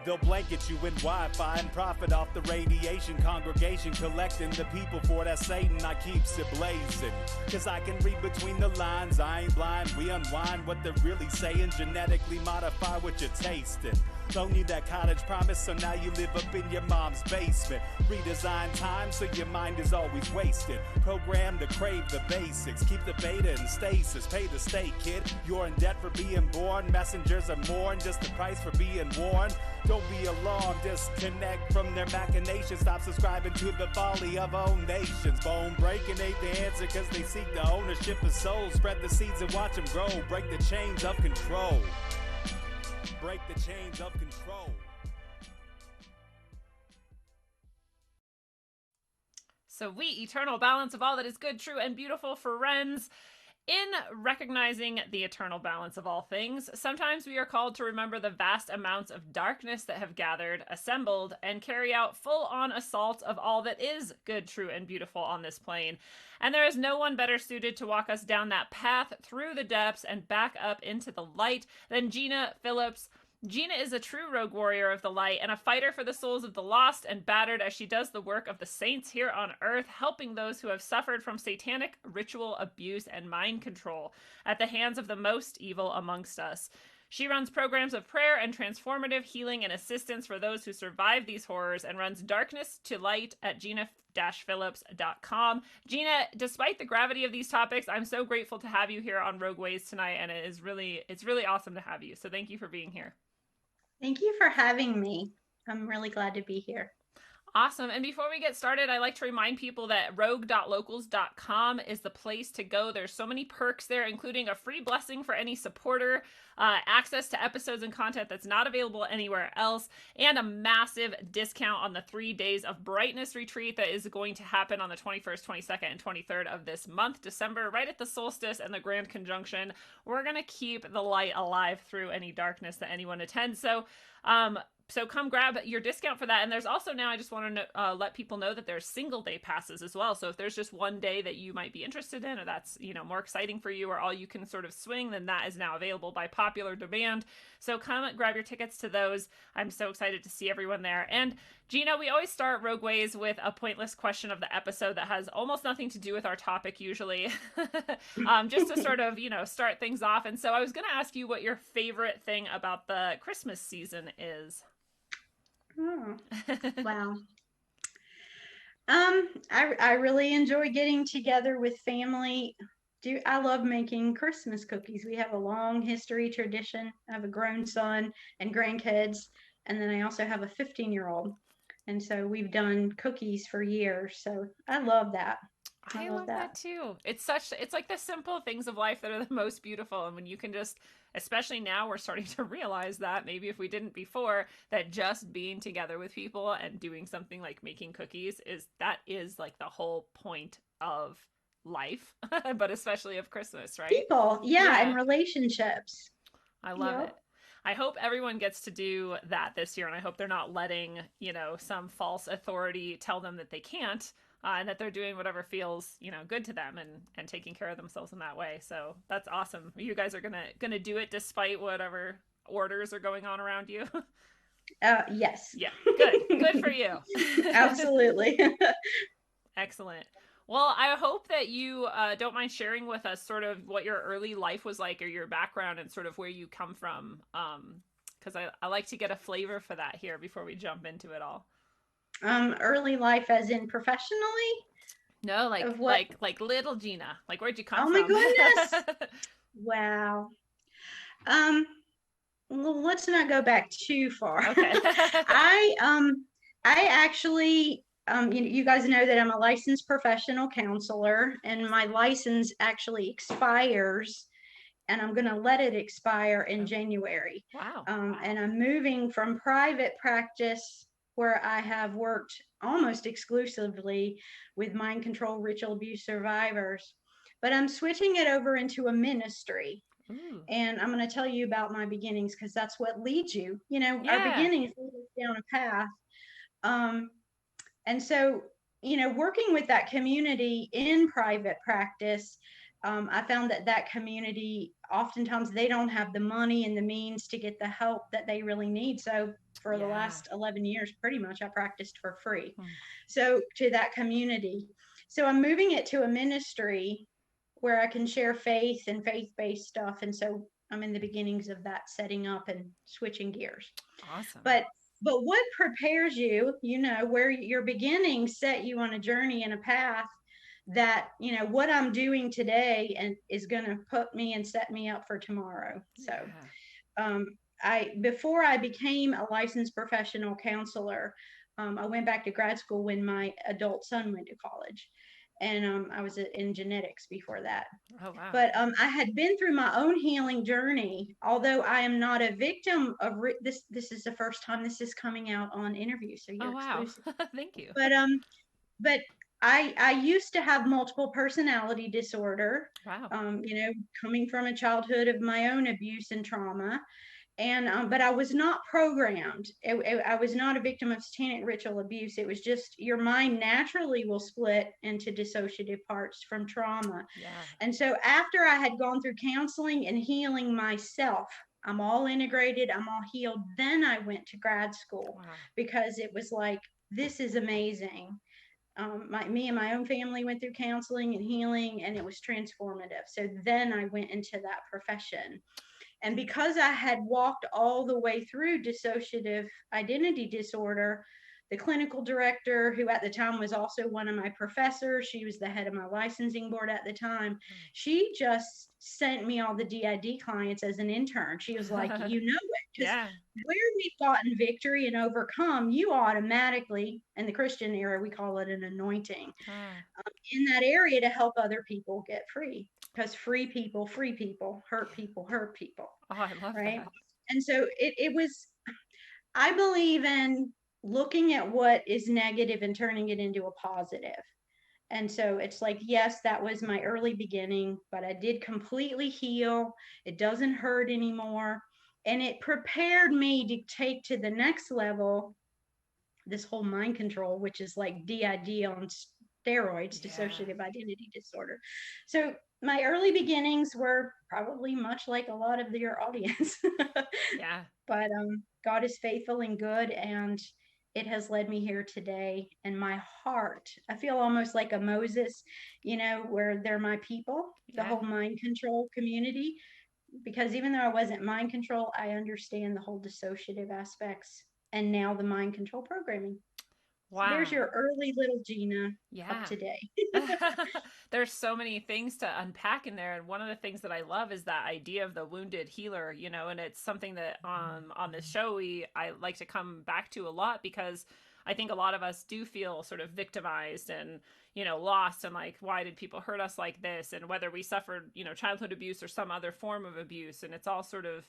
They'll blanket you in Wi-Fi and profit off the radiation. Congregation collecting the people for that Satan. I keeps it blazing, cause I can read between the lines. I ain't blind, we unwind what they're really saying. Genetically modify what you're tasting. Loan you that cottage promise, so now you live up in your mom's basement. Redesign time so your mind is always wasted. Programmed to crave the basics. Keep the beta in stasis. Pay the state, kid. You're in debt for being born. Messengers are more than just the price for being warned. Don't be alarmed, disconnect from their machinations. Stop subscribing to the folly of own nations. Bone breaking ain't the answer, cause they seek the ownership of souls. Spread the seeds and watch them grow. Break the chains of control. Break the chains of control. So we, eternal balance of all that is good, true, and beautiful, friends. In recognizing the eternal balance of all things, sometimes we are called to remember the vast amounts of darkness that have gathered, assembled, and carry out full-on assault of all that is good, true, and beautiful on this plane. And there is no one better suited to walk us down that path through the depths and back up into the light than Gina Philips. Gina is a true rogue warrior of the light and a fighter for the souls of the lost and battered as she does the work of the saints here on earth, helping those who have suffered from satanic ritual abuse and mind control at the hands of the most evil amongst us. She runs programs of prayer and transformative healing and assistance for those who survive these horrors and runs darkness to light at Gina-Philips.com. Gina, despite the gravity of these topics, I'm so grateful to have you here on Rogue Ways tonight, and it's really awesome to have you. So thank you for being here. Thank you for having me. I'm really glad to be here. Awesome. And before we get started, I like to remind people that rogue.locals.com is the place to go. There's so many perks there, including a free blessing for any supporter, access to episodes and content that's not available anywhere else, and a massive discount on the 3 days of brightness retreat that is going to happen on the 21st, 22nd, and 23rd of this month, December, right at the solstice and the Grand Conjunction. We're going to keep the light alive through any darkness that anyone attends. So come grab your discount for that. And there's also now, I just want to let people know that there's single day passes as well. So if there's just one day that you might be interested in, or that's, more exciting for you, or all you can sort of swing, then that is now available by popular demand. So come grab your tickets to those. I'm so excited to see everyone there. And Gina, we always start Rogue Ways with a pointless question of the episode that has almost nothing to do with our topic usually, just to sort of, start things off. And so I was going to ask you what your favorite thing about the Christmas season is. Oh, wow. I really enjoy getting together with family. I love making Christmas cookies. We have a long history tradition. I have a grown son and grandkids, and then I also have a 15-year-old. And so we've done cookies for years. So I love that. I love that too. It's like the simple things of life that are the most beautiful. And when you can just, especially now, we're starting to realize that maybe if we didn't before, that just being together with people and doing something like making cookies is like the whole point of life, but especially of Christmas, right? People, yeah. And relationships. I love it. I hope everyone gets to do that this year, and I hope they're not letting, some false authority tell them that they can't. And that they're doing whatever feels, good to them and taking care of themselves in that way. So that's awesome. You guys are gonna do it despite whatever orders are going on around you. Yes. Yeah. Good for you. Absolutely. Excellent. Well, I hope that you don't mind sharing with us sort of what your early life was like, or your background, and sort of where you come from. Because I like to get a flavor for that here before we jump into it all. Early life as in professionally? No, like little Gina. Like, where'd you come from? Oh my goodness. Wow. Well, let's not go back too far. Okay. I actually, you guys know that I'm a licensed professional counselor, and my license actually expires, and I'm going to let it expire in January. Wow. And I'm moving from private practice, where I have worked almost exclusively with mind control ritual abuse survivors, but I'm switching it over into a ministry. Ooh. And I'm going to tell you about my beginnings, because that's what leads you. Our beginnings lead us down a path. And so, working with that community in private practice, I found that community oftentimes they don't have the money and the means to get the help that they really need. So for the Yeah. last 11 years, pretty much I practiced for free. Hmm. So to that community. So I'm moving it to a ministry where I can share faith and faith-based stuff. And so I'm in the beginnings of that, setting up and switching gears. Awesome. But what prepares you, where your beginnings set you on a journey and a path that, what I'm doing today and is going to put me and set me up for tomorrow. So, Yeah. before I became a licensed professional counselor, I went back to grad school when my adult son went to college, and I was in genetics before that. Oh, wow. But I had been through my own healing journey. Although I am not a victim of this, this is the first time this is coming out on interview, so Oh, you're wow. exclusive. Thank you. But I used to have multiple personality disorder. Wow. Coming from a childhood of my own abuse and trauma, and but I was not programmed. I was not a victim of satanic ritual abuse. It was just your mind naturally will split into dissociative parts from trauma. Yeah. And so after I had gone through counseling and healing myself, I'm all integrated, I'm all healed, then I went to grad school. Wow. Because it was like, this is amazing. Me and my own family went through counseling and healing, and it was transformative. So then I went into that profession. And because I had walked all the way through dissociative identity disorder, the clinical director, who at the time was also one of my professors, she was the head of my licensing board at the time, she just sent me all the DID clients as an intern. She was like, you know it. Because Yeah. where we've gotten victory and overcome, you automatically, in the Christian era, we call it an anointing, in that area to help other people get free. Because free people, hurt people, hurt people. Oh, I love Right. that. And so it was, I believe in looking at what is negative and turning it into a positive. And so it's like, yes, that was my early beginning, but I did completely heal. It doesn't hurt anymore. And it prepared me to take to the next level this whole mind control, which is like DID on steroids, Yeah. dissociative identity disorder. So my early beginnings were probably much like a lot of your audience. Yeah. But God is faithful and good, and it has led me here today. And my heart, I feel almost like a Moses, where they're my people, the whole mind control community. Because even though I wasn't mind control, I understand the whole dissociative aspects and now the mind control programming. So there's Wow. your early little Gina Yeah. of today. There's so many things to unpack in there, and one of the things that I love is that idea of the wounded healer, and it's something that on this show I like to come back to a lot, because I think a lot of us do feel sort of victimized and lost, and like, why did people hurt us like this, and whether we suffered childhood abuse or some other form of abuse, and it's all sort of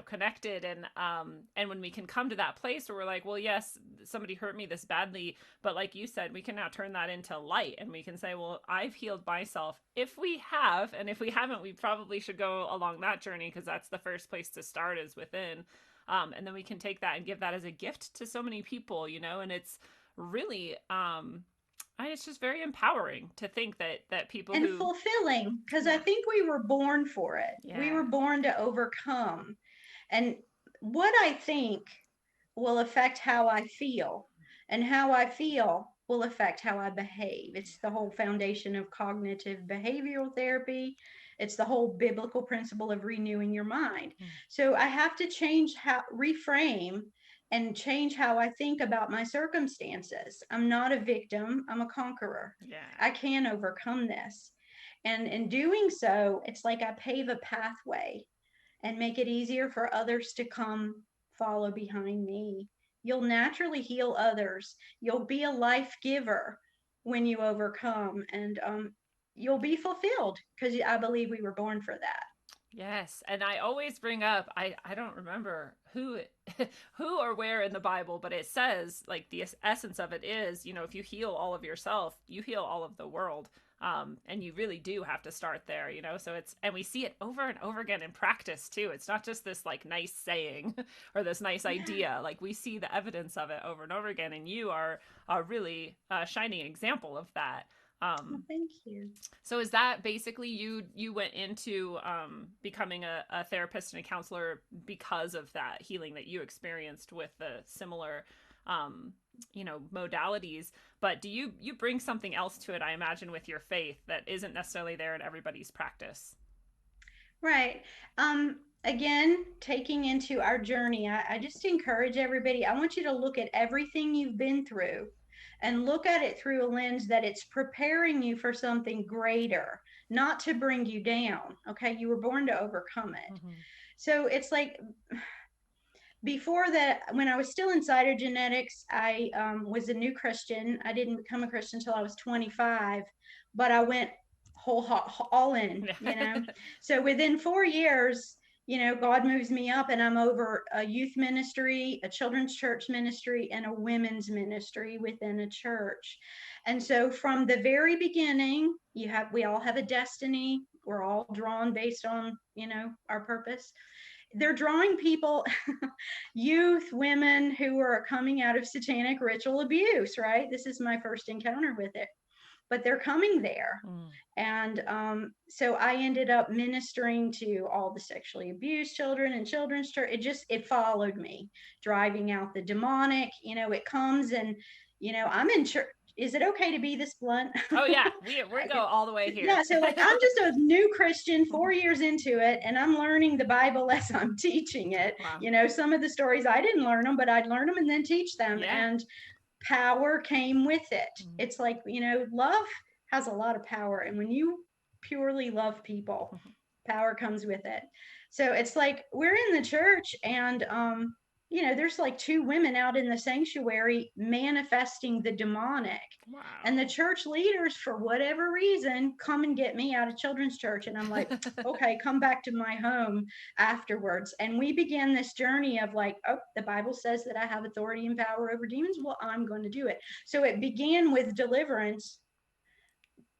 connected. And when we can come to that place where we're like, well, yes, somebody hurt me this badly, but like you said, we can now turn that into light, and we can say, well, I've healed myself. If we have, and if we haven't, we probably should go along that journey, because that's the first place to start, is within. And then we can take that and give that as a gift to so many people, and it's really it's just very empowering to think that people and fulfilling, because I think we were born for it. Yeah. We were born to overcome. And what I think will affect how I feel, and how I feel will affect how I behave. It's the whole foundation of cognitive behavioral therapy. It's the whole biblical principle of renewing your mind. So I have to reframe and change how I think about my circumstances. I'm not a victim, I'm a conqueror. Yeah. I can overcome this. And in doing so, it's like I pave a pathway and make it easier for others to come follow behind me. You'll naturally heal others. You'll be a life giver when you overcome, and you'll be fulfilled, because I believe we were born for that. Yes, and I always bring up, I don't remember who who or where in the Bible, but it says, like, the essence of it is, if you heal all of yourself, you heal all of the world. And you really do have to start there, so and we see it over and over again in practice too. It's not just this like nice saying or this nice idea. Like, we see the evidence of it over and over again, and you are a really shining example of that. Well, thank you. So is that basically you went into becoming a therapist and a counselor because of that healing that you experienced with the similar modalities? But do you bring something else to it, I imagine, with your faith that isn't necessarily there in everybody's practice? Right. Again, taking into our journey, I just encourage everybody. I want you to look at everything you've been through and look at it through a lens that it's preparing you for something greater, not to bring you down. Okay. You were born to overcome it. Mm-hmm. So it's like before that, when I was still in cytogenetics, I was a new Christian. I didn't become a Christian until I was 25, but I went all in, you know. So within 4 years, you know, God moves me up, and I'm over a youth ministry, a children's church ministry, and a women's ministry within a church. And so from the very beginning, we all have a destiny. We're all drawn based on, you know, our purpose. They're drawing people, youth, women who are coming out of satanic ritual abuse, right? This is my first encounter with it, but they're coming there. Mm. And so I ended up ministering to all the sexually abused children in children's church. It followed me, driving out the demonic. You know, it comes and, you know, I'm in church. Is it okay to be this blunt? Oh yeah, we go all the way here. Yeah, so like I'm just a new Christian, 4 years into it, and I'm learning the Bible as I'm teaching it. Wow. You know, some of the stories I didn't learn them, but I'd learn them and then teach them. Yeah. And power came with it. Mm. It's like, you know, love has a lot of power, and when you purely love people, power comes with it. So it's like we're in the church, and you know, there's like two women out in the sanctuary manifesting the demonic. Wow. And the church leaders, for whatever reason, come and get me out of children's church. And I'm like, okay, come back to my home afterwards. And we began this journey of like, oh, the Bible says that I have authority and power over demons. Well, I'm going to do it. So it began with deliverance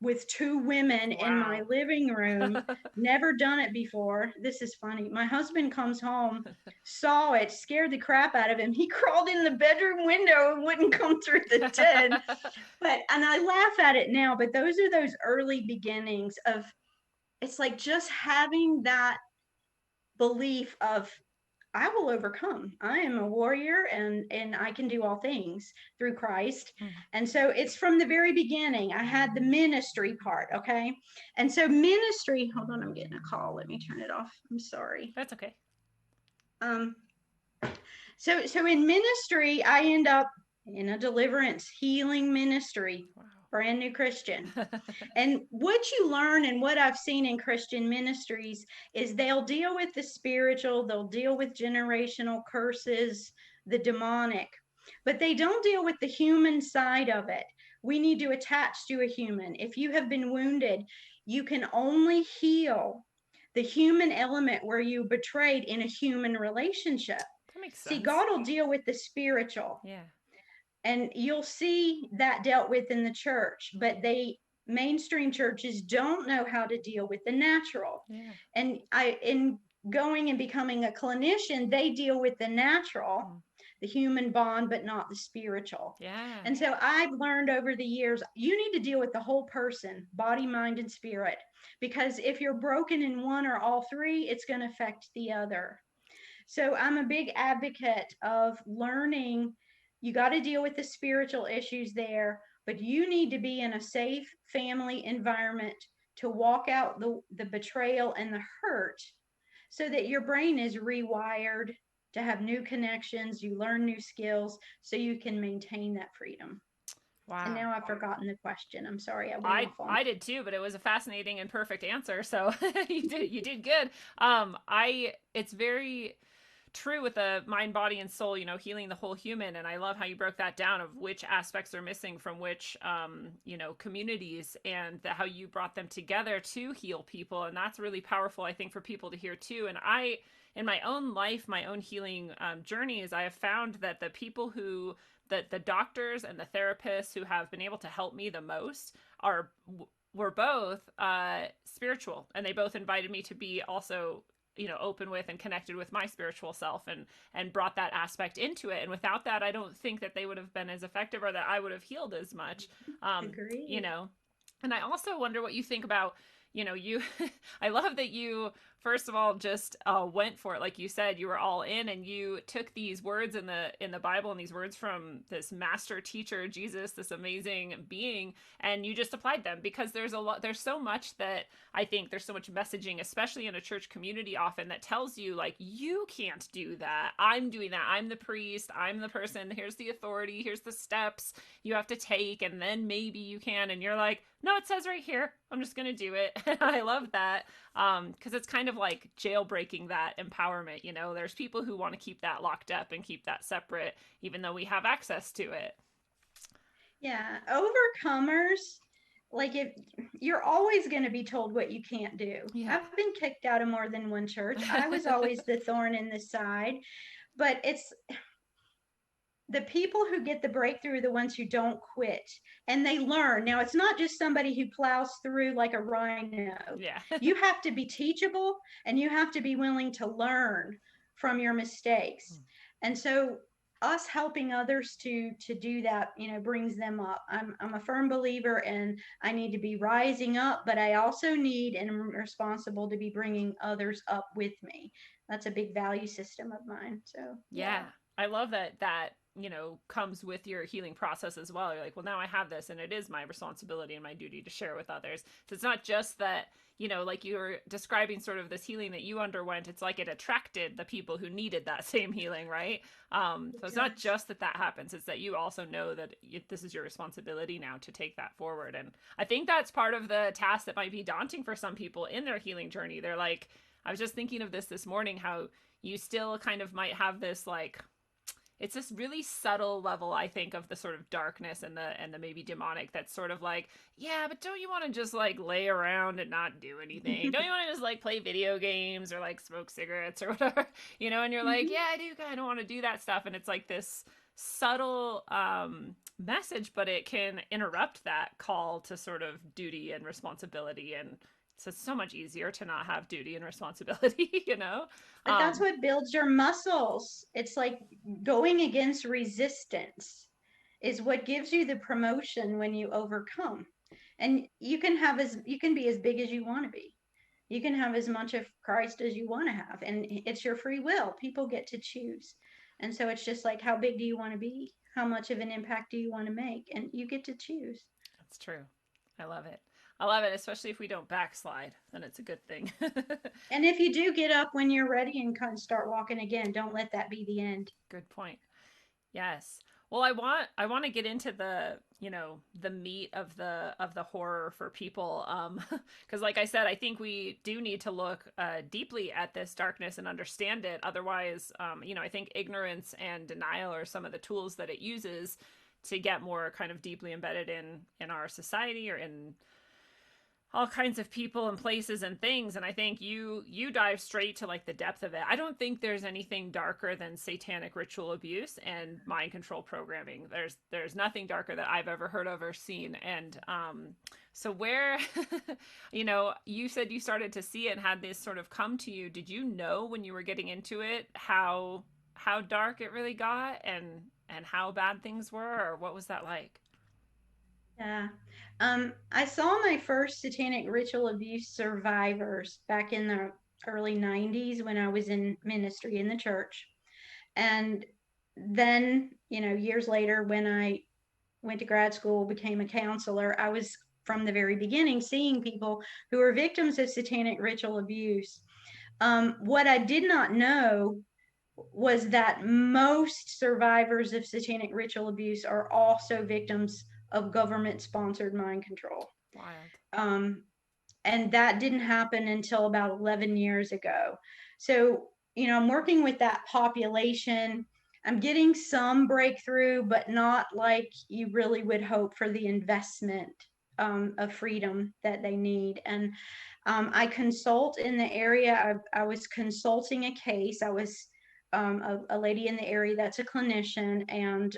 with two women in my living room. Never done it before. This is funny. My husband comes home, saw it, scared the crap out of him. He crawled in the bedroom window and wouldn't come through the tent. And I laugh at it now, but those are those early beginnings of, it's like just having that belief of, I will overcome. I am a warrior, and I can do all things through Christ. Mm-hmm. And so it's from the very beginning. I had the ministry part, okay? And so ministry, hold on, I'm getting a call. Let me turn it off. I'm sorry. That's okay. So in ministry, I end up in a deliverance healing ministry. Wow. Brand new Christian. And what you learn and what I've seen in Christian ministries is they'll deal with the spiritual, they'll deal with generational curses, the demonic, but they don't deal with the human side of it. We need to attach to a human. If you have been wounded, you can only heal the human element where you betrayed in a human relationship. That makes sense. See, God will deal with the spiritual. Yeah. And you'll see that dealt with in the church, but mainstream churches don't know how to deal with the natural. Yeah. And in going and becoming a clinician, they deal with the natural, the human bond, but not the spiritual. Yeah. And so I've learned over the years, you need to deal with the whole person, body, mind, and spirit, because if you're broken in one or all three, it's going to affect the other. So I'm a big advocate of learning. You got to deal with the spiritual issues there, but you need to be in a safe family environment to walk out the betrayal and the hurt so that your brain is rewired to have new connections, you learn new skills so you can maintain that freedom. Wow. And now I've forgotten the question. I'm sorry. I did too, but it was a fascinating and perfect answer. So you did good. It's very true with the mind, body, and soul, you know, healing the whole human. And I love how you broke that down of which aspects are missing from which, communities, and how you brought them together to heal people. And that's really powerful, I think, for people to hear too. And in my own life, my own healing journeys, I have found that the people the doctors and the therapists who have been able to help me the most were both spiritual, and they both invited me to be also, you know, open with and connected with my spiritual self and brought that aspect into it. And without that, I don't think that they would have been as effective or that I would have healed as much. Agreed. You know, And I also wonder what you think about, you, I love that you, first of all, just went for it. Like you said, you were all in and you took these words in the Bible and these words from this master teacher, Jesus, this amazing being, and you just applied them because there's so much that I think there's so much messaging, especially in a church community often that tells you like, you can't do that. I'm doing that. I'm the priest. I'm the person. Here's the authority. Here's the steps you have to take. And then maybe you can. And you're like, no, it says right here. I'm just going to do it. I love that. Because it's kind of like jailbreaking that empowerment. There's people who want to keep that locked up and keep that separate, even though we have access to it. Yeah, overcomers, like if you're always going to be told what you can't do. Yeah. I've been kicked out of more than one church. I was always the thorn in the side, but it's the people who get the breakthrough are the ones who don't quit and they learn. Now, it's not just somebody who plows through like a rhino. Yeah. You have to be teachable and you have to be willing to learn from your mistakes. And so us helping others to do that, brings them up. I'm a firm believer and I need to be rising up, but I also need and am responsible to be bringing others up with me. That's a big value system of mine. So Yeah. I love that comes with your healing process as well. You're like, well, now I have this and it is my responsibility and my duty to share with others. So it's not just that, like you were describing sort of this healing that you underwent. It's like it attracted the people who needed that same healing, right? So it's not just that happens. It's that you also know that this is your responsibility now to take that forward. And I think that's part of the task that might be daunting for some people in their healing journey. They're like, I was just thinking of this morning, how you still kind of might have this like, it's this really subtle level, I think, of the sort of darkness and the maybe demonic that's sort of like, yeah, but don't you want to just like lay around and not do anything? Don't you want to just like play video games or like smoke cigarettes or whatever? And you're like, yeah, I do kind of want to do that stuff. And it's like this subtle message, but it can interrupt that call to sort of duty and responsibility. And so it's so much easier to not have duty and responsibility. But that's what builds your muscles. It's like going against resistance is what gives you the promotion when you overcome. And you can be as big as you want to be. You can have as much of Christ as you want to have. And it's your free will. People get to choose. And so it's just like, how big do you want to be? How much of an impact do you want to make? And you get to choose. That's true. I love it. I love it, especially if we don't backslide, then it's a good thing. And if you do get up when you're ready and kind of start walking again, don't let that be the end. Good point. Yes. Well, I want to get into the meat of the horror for people, because like I said, I think we do need to look deeply at this darkness and understand it. Otherwise, I think ignorance and denial are some of the tools that it uses to get more kind of deeply embedded in our society or in all kinds of people and places and things. And I think you dive straight to like the depth of it. I don't think there's anything darker than satanic ritual abuse and mind control programming. There's nothing darker that I've ever heard of or seen. And so where you said you started to see it and had this sort of come to you. Did you know when you were getting into it how dark it really got and how bad things were, or what was that like? Yeah. I saw my first satanic ritual abuse survivors back in the early 90s when I was in ministry in the church. And then, years later, when I went to grad school, became a counselor, I was from the very beginning seeing people who were victims of satanic ritual abuse. What I did not know was that most survivors of satanic ritual abuse are also victims of government sponsored mind control. Wild. And that didn't happen until about 11 years ago. So, I'm working with that population. I'm getting some breakthrough, but not like you really would hope for the investment of freedom that they need. And I consult in the area. I was consulting a case. I was a lady in the area that's a clinician, and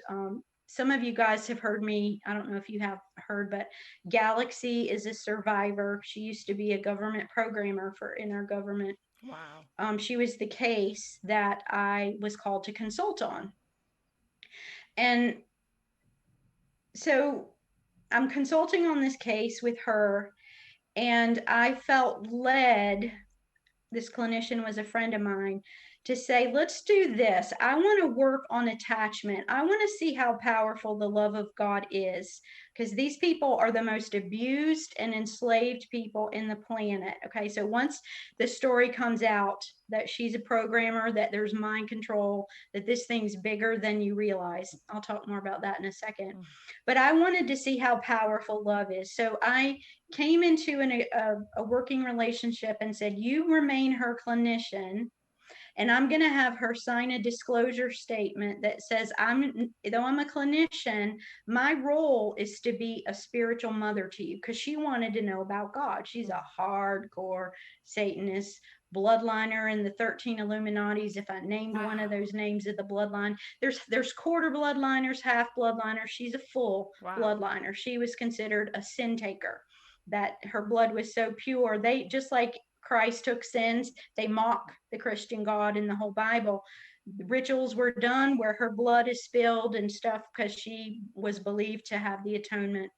some of you guys have heard me. I don't know if you have heard, but Galaxy is a survivor. She used to be a government programmer in our government. Wow. She was the case that I was called to consult on. And so I'm consulting on this case with her, and I felt led, this clinician was a friend of mine, to say, let's do this. I want to work on attachment. I want to see how powerful the love of God is, because these people are the most abused and enslaved people in the planet. Okay, so once the story comes out that she's a programmer, that there's mind control, that this thing's bigger than you realize. I'll talk more about that in a second. But I wanted to see how powerful love is. So I came into a working relationship and said, you remain her clinician, and I'm going to have her sign a disclosure statement that says, though I'm a clinician, my role is to be a spiritual mother to you, because she wanted to know about God. She's a hardcore Satanist, bloodliner in the 13 Illuminatis. If I named one of those names of the bloodline, there's quarter bloodliners, half bloodliners. She's a full bloodliner. She was considered a sin taker, that her blood was so pure. They, just like Christ took sins, they mock the Christian God in the whole Bible. Rituals were done where her blood is spilled and stuff, because she was believed to have the atonement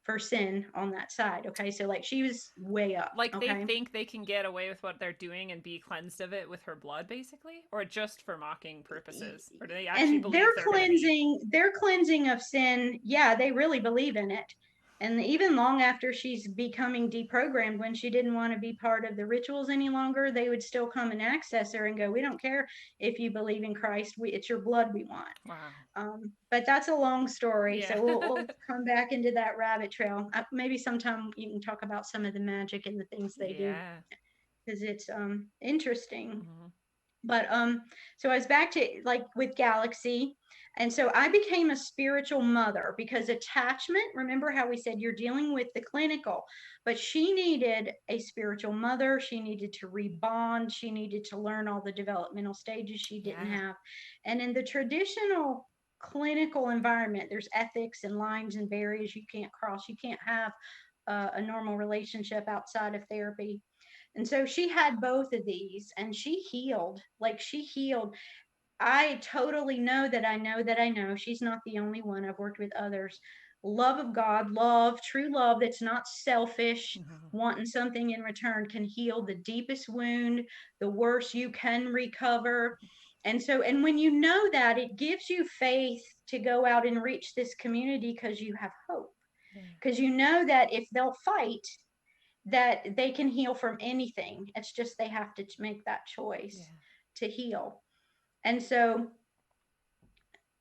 for sin on that side. Okay, so like she was way up. Like okay? They think they can get away with what they're doing and be cleansed of it with her blood, basically, or just for mocking purposes, or do they actually And believe their cleansing of sin, yeah, they really believe in it. And even long after she's becoming deprogrammed, when she didn't want to be part of the rituals any longer, they would still come and access her and go, we don't care if you believe in Christ, it's your blood we want. Wow. But that's a long story, Yeah. so we'll come back into that rabbit trail. Maybe sometime you can talk about some of the magic and the things they do, because it's interesting. But so I was back to, like, with Galaxy, and so I became a spiritual mother, because attachment, remember how we said you're dealing with the clinical, but she needed a spiritual mother. She needed to rebond. She needed to learn all the developmental stages she didn't have. And in the traditional clinical environment, there's ethics and lines and barriers you can't cross. You can't have a normal relationship outside of therapy. And so she had both of these, and she healed. Like, she healed. I totally know that I know that I know. She's not the only one. I've worked with others. Love of God, love, true love that's not selfish, wanting something in return, can heal the deepest wound, the worst you can recover. And so, and when you know that, it gives you faith to go out and reach this community, because you have hope. Because you know that if they'll fight, that they can heal from anything. It's just they have to make that choice to heal. And so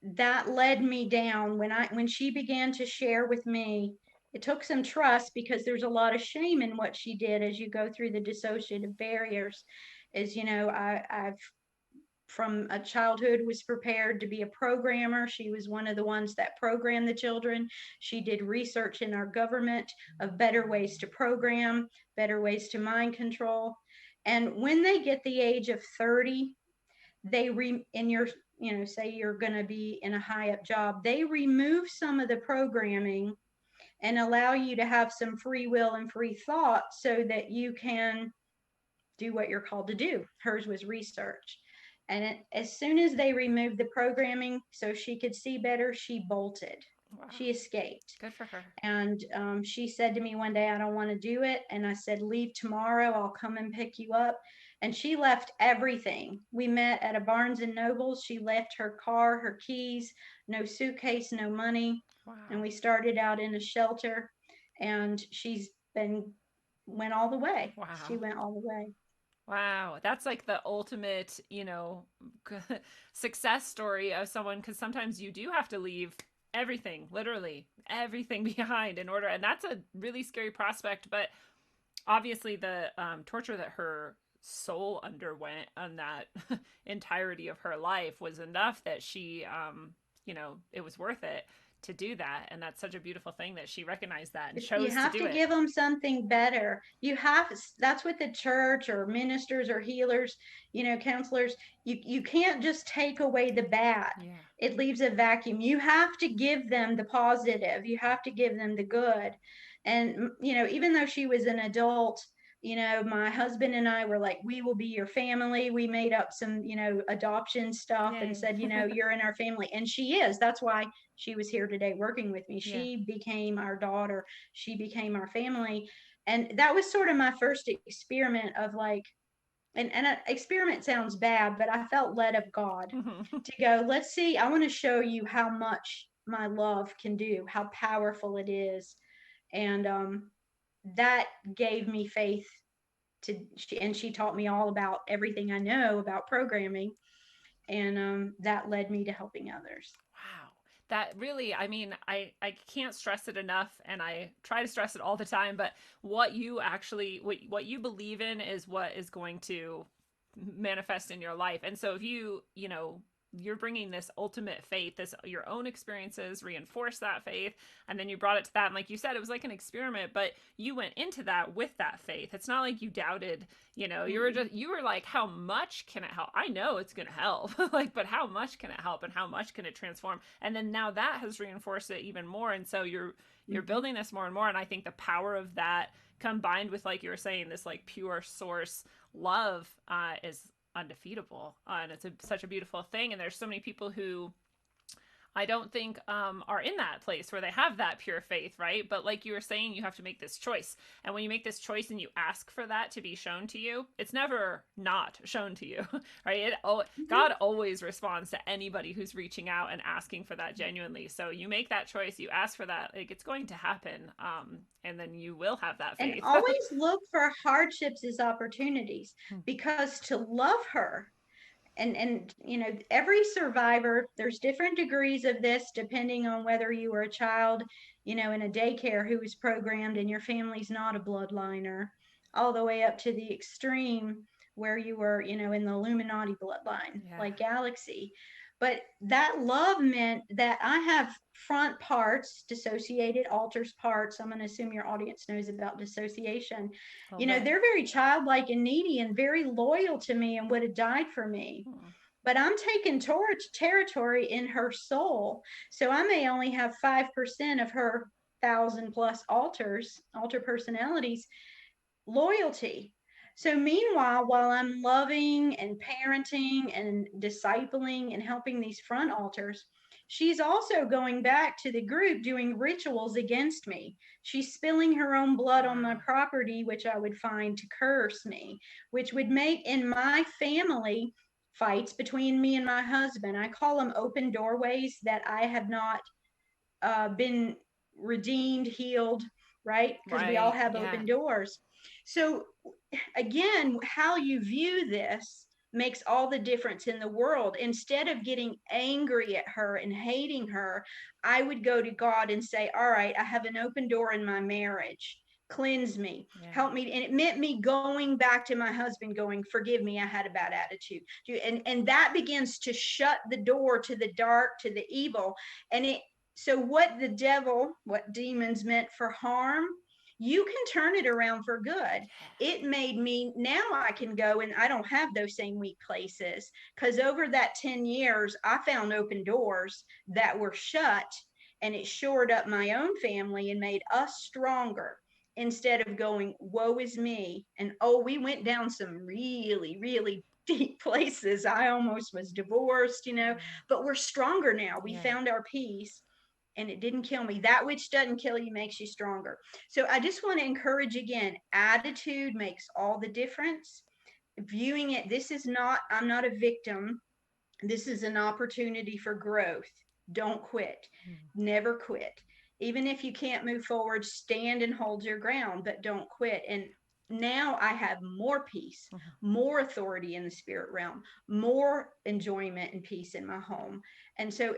that led me down when she began to share with me. It took some trust, because there's a lot of shame in what she did as you go through the dissociative barriers. Is, I've from a childhood was prepared to be a programmer. She was one of the ones that programmed the children. She did research in our government of better ways to program, better ways to mind control. And when they get the age of 30, in your, say you're going to be in a high up job, they remove some of the programming and allow you to have some free will and free thought, so that you can do what you're called to do. Hers was research. And as soon as they removed the programming so she could see better, she bolted. Wow. She escaped. Good for her. And she said to me one day, I don't want to do it. And I said, leave tomorrow. I'll come and pick you up. And she left everything. We met at a Barnes and Nobles. She left her car, her keys, no suitcase, no money. Wow. And we started out in a shelter. And went all the way. Wow. She went all the way. Wow, that's like the ultimate, success story of someone, because sometimes you do have to leave everything, literally everything behind in order, and that's a really scary prospect. But obviously the torture that her soul underwent on that entirety of her life was enough that she, it was worth it to do that. And that's such a beautiful thing that she recognized that and chose to do it. You have to give them something better. That's what the church or ministers or healers, counselors, you can't just take away the bad. Yeah. It leaves a vacuum. You have to give them the positive. You have to give them the good. And, even though she was an adult, my husband and I were like, we will be your family. We made up some, adoption stuff and Yay. said, you're in our family. And she is. That's why she was here today working with me. Yeah. She became our daughter. She became our family. And that was sort of my first experiment of like, and an experiment sounds bad, but I felt led of God to go, let's see, I want to show you how much my love can do, how powerful it is. And that gave me faith and she taught me all about everything I know about programming. And that led me to helping others. Wow. That really, I mean, I can't stress it enough, and I try to stress it all the time, but what you actually, what you believe in is what is going to manifest in your life. And so if you're bringing this ultimate faith, this your own experiences reinforce that faith, and then you brought it to that, and like you said, it was like an experiment, but you went into that with that faith. It's not like you doubted, you were like, how much can it help? I know it's going to help, like, but how much can it help, and how much can it transform? And then now that has reinforced it even more, and so you're building this more and more. And I think the power of that, combined with, like you were saying, this like pure source love, is undefeatable, and it's such a beautiful thing. And there's so many people who I don't think are in that place where they have that pure faith, right? But like you were saying, you have to make this choice. And when you make this choice and you ask for that to be shown to you, it's never not shown to you, right? God always responds to anybody who's reaching out and asking for that genuinely. So you make that choice, you ask for that, like, it's going to happen, and then you will have that And faith. always look for hardships as opportunities, because to love her, and every survivor, there's different degrees of this depending on whether you were a child in a daycare who was programmed and your family's not a bloodliner, all the way up to the extreme where you were in the Illuminati bloodline, Yeah. like Galaxy. But that love meant that I have front parts, dissociated alters parts. I'm going to assume your audience knows about dissociation. They're very childlike and needy and very loyal to me and would have died for me. But I'm taking territory in her soul. So I may only have 5% of her 1,000+ alter personalities loyalty. So meanwhile, while I'm loving and parenting and discipling and helping these front altars, she's also going back to the group doing rituals against me. She's spilling her own blood on my property, which I would find to curse me, which would make in my family fights between me and my husband. I call them open doorways that I have not been redeemed, healed, right? Because we all have open doors. So again, how you view this makes all the difference in the world. Instead of getting angry at her and hating her, I would go to God and say, all right, I have an open door in my marriage. Cleanse me, help me. And it meant me going back to my husband going, forgive me, I had a bad attitude. And that begins to shut the door to the dark, to the evil. So what demons meant for harm, you can turn it around for good. It made me, now I can go and I don't have those same weak places, because over that 10 years, I found open doors that were shut, and it shored up my own family and made us stronger, instead of going, woe is me. And we went down some really, really deep places. I almost was divorced, but we're stronger now. We found our peace. And it didn't kill me. That which doesn't kill you makes you stronger. So I just want to encourage again, attitude makes all the difference. Viewing it, I'm not a victim. This is an opportunity for growth. Don't quit. Never quit. Even if you can't move forward, stand and hold your ground, but don't quit. And now I have more peace, more authority in the spirit realm, more enjoyment and peace in my home. And so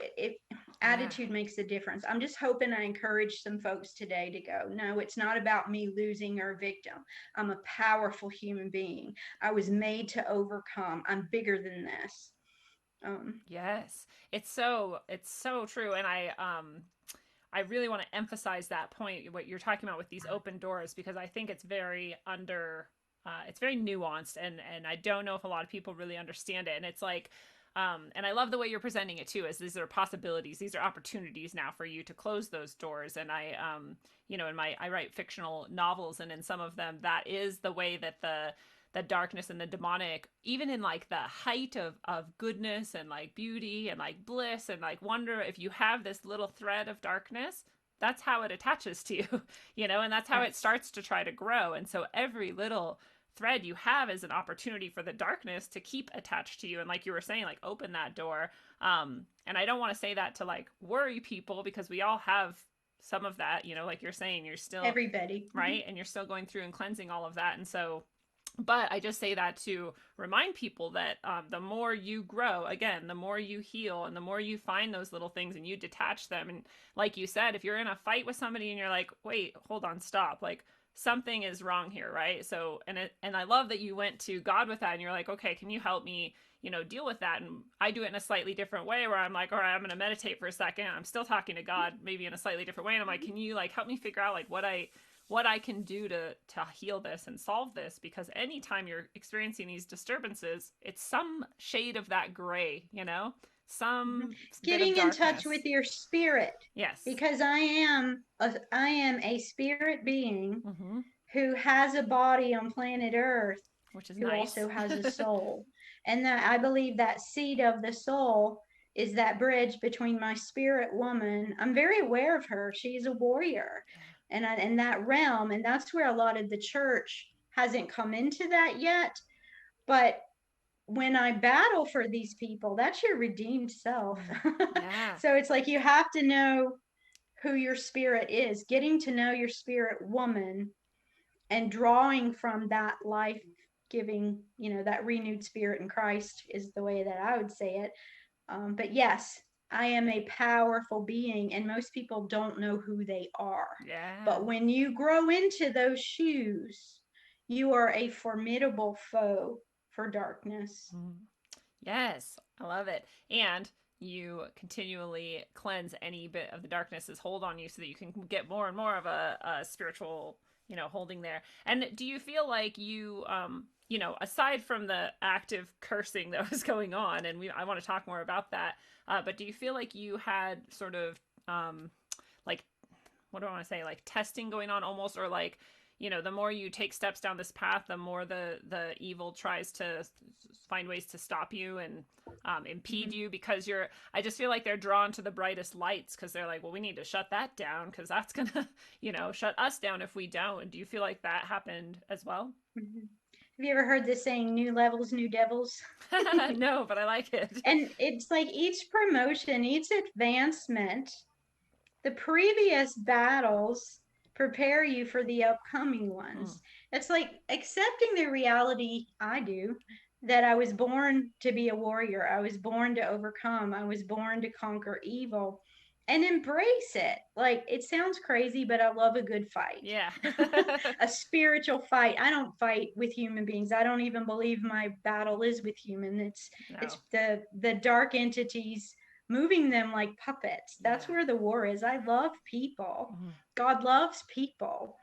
attitude makes a difference. I'm just hoping I encourage some folks today to go, no, it's not about me losing or a victim. I'm a powerful human being. I was made to overcome. I'm bigger than this. Yes, it's so true. And I really want to emphasize that point, what you're talking about with these open doors, because I think it's very it's very nuanced, and I don't know if a lot of people really understand it. And it's like, And I love the way you're presenting it too, as these are possibilities, these are opportunities now for you to close those doors. And you know, I write fictional novels, and in some of them, that is the way that the darkness and the demonic, even in like the height of goodness and like beauty and like bliss and like wonder, if you have this little thread of darkness, that's how it attaches to you, you know, and that's how it starts to try to grow. And so every little thread you have is an opportunity for the darkness to keep attached to you. And like you were saying, like open that door. And I don't want to say that to like worry people, because we all have some of that, you know, like you're saying, you're still everybody, right. And you're still going through and cleansing all of that. And so, but I just say that to remind people that the more you grow, again, the more you heal and the more you find those little things and you detach them. And like you said, if you're in a fight with somebody and you're like, wait, hold on, stop, like something is wrong here, right? So, and I love that you went to God with that, and you're like, okay, can you help me, you know, deal with that? And I do it in a slightly different way, where I'm like, all right, I'm going to meditate for a second. I'm still talking to God, maybe in a slightly different way. And I'm like, can you like help me figure out like what I can do to heal this and solve this? Because anytime you're experiencing these disturbances, it's some shade of that gray, you know, some getting in touch with your spirit. Yes, because I am a spirit being who has a body on planet Earth, which is who nice. also has a soul, and that I believe that seed of the soul is that bridge between my spirit woman. I'm very aware of her. She's a warrior, and in that realm, and that's where a lot of the church hasn't come into that yet. But when I battle for these people, that's your redeemed self. Yeah. So it's like you have to know who your spirit is, getting to know your spirit woman and drawing from that life giving, you know, that renewed spirit in Christ is the way that I would say it. But yes, I am a powerful being, and most people don't know who they are. Yeah. But when you grow into those shoes, you are a formidable foe for darkness. Yes, I love it. And you continually cleanse any bit of the darkness's hold on you, so that you can get more and more of a spiritual, you know, holding there. And do you feel like you, you know, aside from the active cursing that was going on, and I want to talk more about that, but do you feel like you had sort of, like, what do I want to say, like testing going on almost, or like, you know, the more you take steps down this path, the more the evil tries to find ways to stop you and impede you, because I just feel like they're drawn to the brightest lights, because they're like, well, we need to shut that down, because that's gonna, you know, shut us down if we don't. Do you feel like that happened as well? Have you ever heard this saying, new levels, new devils? No, but I like it. And it's like each promotion, each advancement, the previous battles prepare you for the upcoming ones. It's like accepting the reality, I do, that I was born to be a warrior. I was born to overcome. I was born to conquer evil, and embrace it. Like, it sounds crazy, but I love a good fight. Yeah. A spiritual fight. I don't fight with human beings. I don't even believe my battle is with human. It's the dark entities, moving them like puppets. That's where the war is. I love people. God loves people.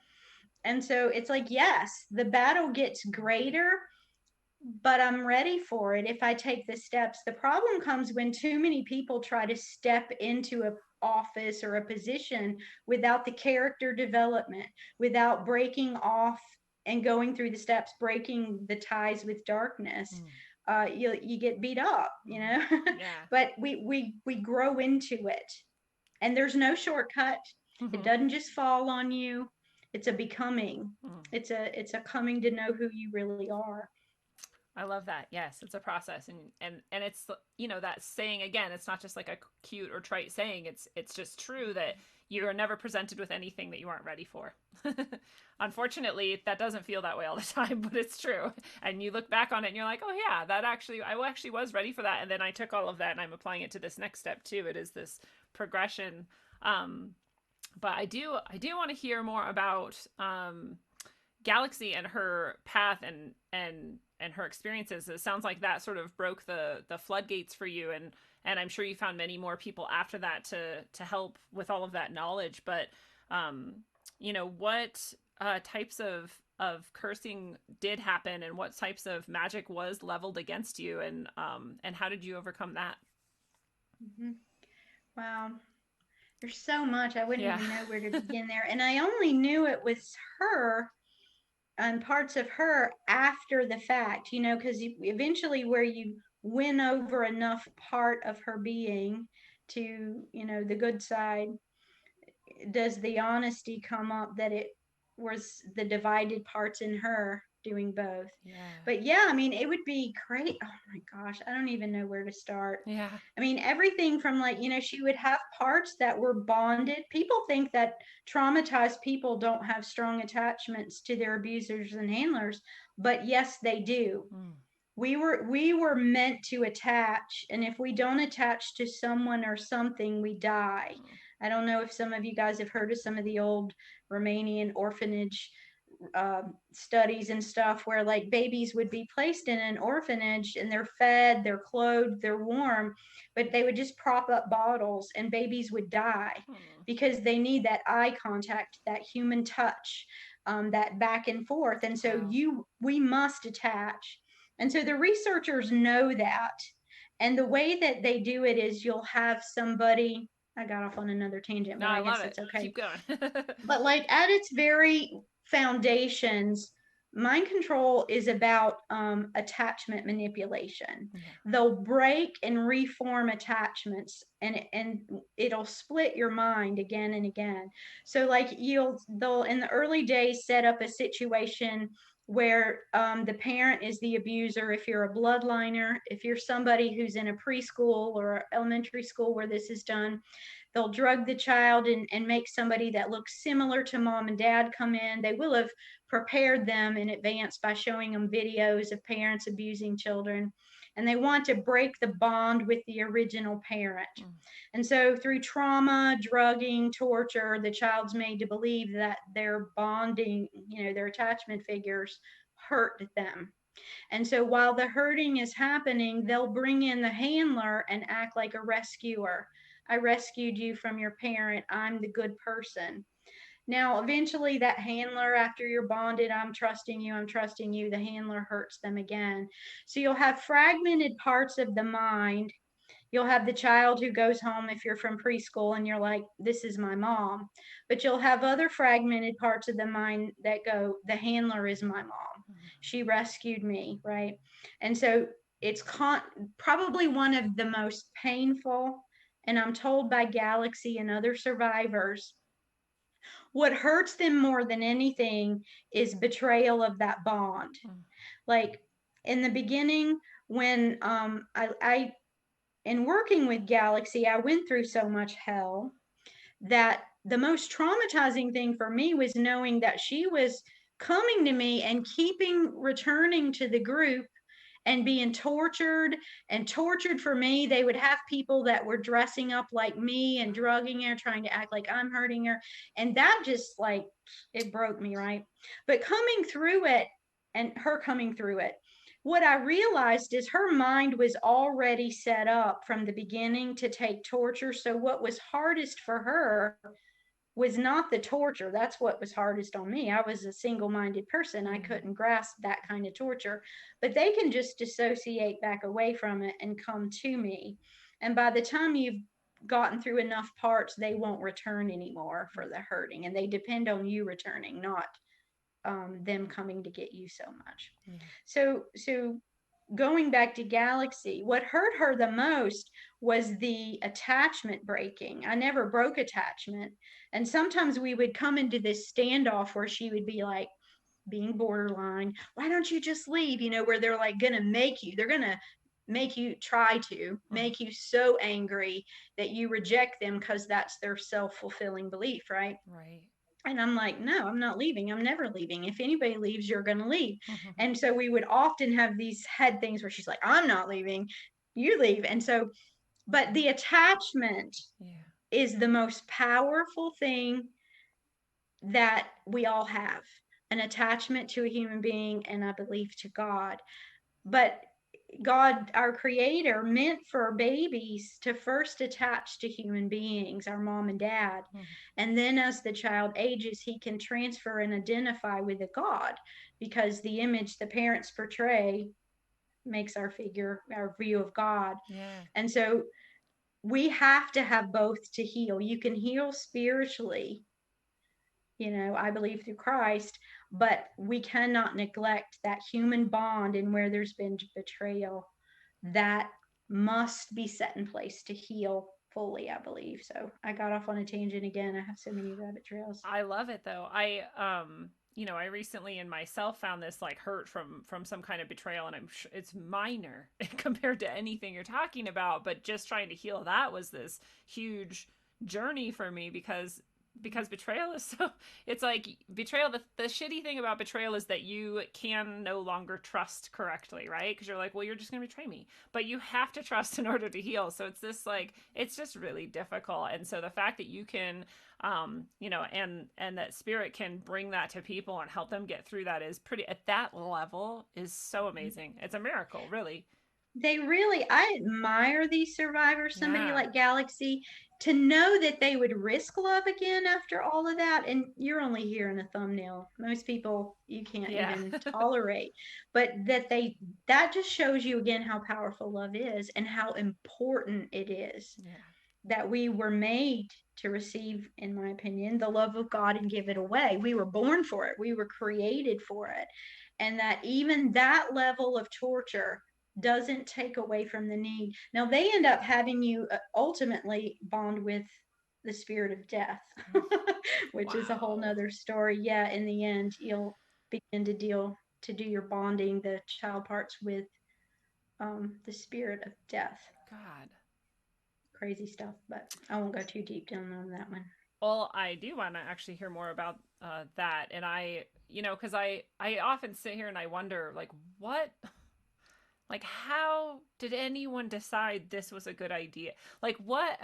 And so it's like, yes, the battle gets greater, but I'm ready for it if I take the steps. The problem comes when too many people try to step into a office or a position without the character development, without breaking off and going through the steps, breaking the ties with darkness. You get beat up, you know. But we grow into it, and there's no shortcut. It doesn't just fall on you. It's a becoming. It's a coming to know who you really are. I love that. Yes, it's a process, and it's, you know, that saying again. It's not just like a cute or trite saying. It's just true that you are never presented with anything that you aren't ready for. Unfortunately, that doesn't feel that way all the time, but it's true. And you look back on it and you're like, oh yeah, I actually was ready for that, and then I took all of that and I'm applying it to this next step too. It is this progression. But I do want to hear more about Galaxy and her path and her experiences. It sounds like that sort of broke the floodgates for you, and I'm sure you found many more people after that to help with all of that knowledge. But you know, what types of cursing did happen, and what types of magic was leveled against you, and how did you overcome that? Mhm. Wow. There's so much. I wouldn't Yeah. even know where to begin there. And I only knew it was her and parts of her after the fact, because eventually where you win over enough part of her being to, the good side, does the honesty come up that it was the divided parts in her doing both. Yeah. But yeah, I mean, it would be great. Oh my gosh, I don't even know where to start. Yeah. I mean, everything from like, she would have parts that were bonded. People think that traumatized people don't have strong attachments to their abusers and handlers, but yes, they do. Mm. We were meant to attach, and if we don't attach to someone or something, we die. Mm. I don't know if some of you guys have heard of some of the old Romanian orphanage studies and stuff, where like babies would be placed in an orphanage and they're fed, they're clothed, they're warm, but they would just prop up bottles and babies would die Mm. because they need that eye contact, that human touch, that back and forth. And so Wow. we must attach. And so the researchers know that. And the way that they do it is you'll have somebody, I got off on another tangent, No, but I I love guess it. it's okay. Keep going. But like at its very foundations, mind control is about attachment manipulation. Yeah. They'll break and reform attachments, and it'll split your mind again and again. So like they'll in the early days set up a situation where the parent is the abuser. If you're a bloodliner, if you're somebody who's in a preschool or elementary school where this is done, they'll drug the child and make somebody that looks similar to mom and dad come in. They will have prepared them in advance by showing them videos of parents abusing children. And they want to break the bond with the original parent. Mm. And so through trauma, drugging, torture, the child's made to believe that their bonding, their attachment figures hurt them. And so while the hurting is happening, they'll bring in the handler and act like a rescuer. I rescued you from your parent. I'm the good person. Now, eventually, that handler, after you're bonded, I'm trusting you, the handler hurts them again. So you'll have fragmented parts of the mind. You'll have the child who goes home if you're from preschool and you're like, this is my mom. But you'll have other fragmented parts of the mind that go, the handler is my mom. She rescued me, right? And so it's probably one of the most painful, and I'm told by Galaxy and other survivors, what hurts them more than anything is betrayal of that bond. Mm. Like in the beginning, when I in working with Galaxy, I went through so much hell that the most traumatizing thing for me was knowing that she was coming to me and keeping returning to the group and being tortured and tortured for me. They would have people that were dressing up like me and drugging her, trying to act like I'm hurting her. And that just like, it broke me, right? But coming through it and her coming through it, what I realized is her mind was already set up from the beginning to take torture. So what was hardest for her was not the torture. That's what was hardest on me. I was a single minded person. I couldn't grasp that kind of torture. But they can just dissociate back away from it and come to me. And by the time you've gotten through enough parts, they won't return anymore for the hurting. And they depend on you returning, not them coming to get you so much. Yeah. So going back to Galaxy, what hurt her the most was the attachment breaking. I never broke attachment. And sometimes we would come into this standoff where she would be like, being borderline, why don't you just leave? Where they're like going to make you, they're going to make you try to make you so angry that you reject them because that's their self-fulfilling belief, right? Right. And I'm like, no, I'm not leaving. I'm never leaving. If anybody leaves, you're going to leave. Mm-hmm. And so we would often have these head things where she's like, I'm not leaving. You leave. And so, but the attachment Yeah. is the most powerful thing that we all have, an attachment to a human being and I believe to God. But God, our creator, meant for babies to first attach to human beings, our mom and dad. And then as the child ages, he can transfer and identify with a God, because the image the parents portray makes our view of God. Yeah. And so we have to have both to heal. You can heal spiritually, I believe through Christ, but we cannot neglect that human bond, and where there's been betrayal, that must be set in place to heal fully, I believe. So I got off on a tangent again. I have so many rabbit trails. I love it though. I recently in myself found this like hurt from some kind of betrayal, and it's minor compared to anything you're talking about, but just trying to heal that was this huge journey for me, because betrayal is so, it's like betrayal, the shitty thing about betrayal is that you can no longer trust correctly, right? Because you're like, well, you're just gonna betray me, but you have to trust in order to heal. So it's this like, it's just really difficult. And so the fact that you can and that spirit can bring that to people and help them get through that is pretty, at that level, is so amazing. It's a miracle, really. I admire these survivors, somebody Yeah. like Galaxy, to know that they would risk love again after all of that. And you're only hearing a thumbnail. Most people you can't Yeah. even tolerate. But that just shows you again how powerful love is and how important it is Yeah. that we were made to receive, in my opinion, the love of God and give it away. We were born for it, we were created for it. And that even that level of torture doesn't take away from the need. Now, they end up having you ultimately bond with the spirit of death, which is a whole Wow. nother story. Yeah, in the end, you'll begin to do your bonding, the child parts, with the spirit of death. God. Crazy stuff, but I won't go too deep down on that one. Well, I do want to actually hear more about that, and because I often sit here and I wonder, like, what, like, how did anyone decide this was a good idea? Like, what,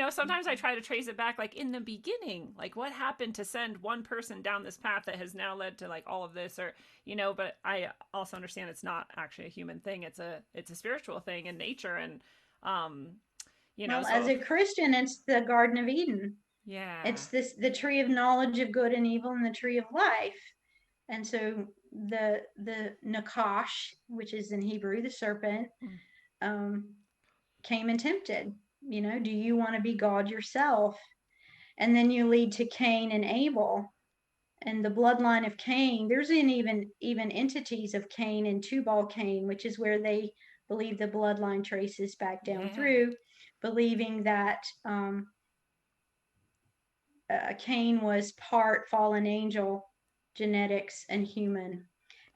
sometimes I try to trace it back, like in the beginning, like what happened to send one person down this path that has now led to like all of this, or but I also understand it's not actually a human thing; it's a spiritual thing in nature, and um, Well, as so a Christian, it's the Garden of Eden. yeah, It's the tree of knowledge of good and evil and the tree of life. And so the Nakash, which is in Hebrew the serpent, mm, um, came and tempted. Do you want to be God yourself? And then you lead to Cain and Abel, and the bloodline of Cain. There's even entities of Cain and Tubal Cain, which is where they believe the bloodline traces back down yeah, through, believing that Cain was part fallen angel, genetics, and human.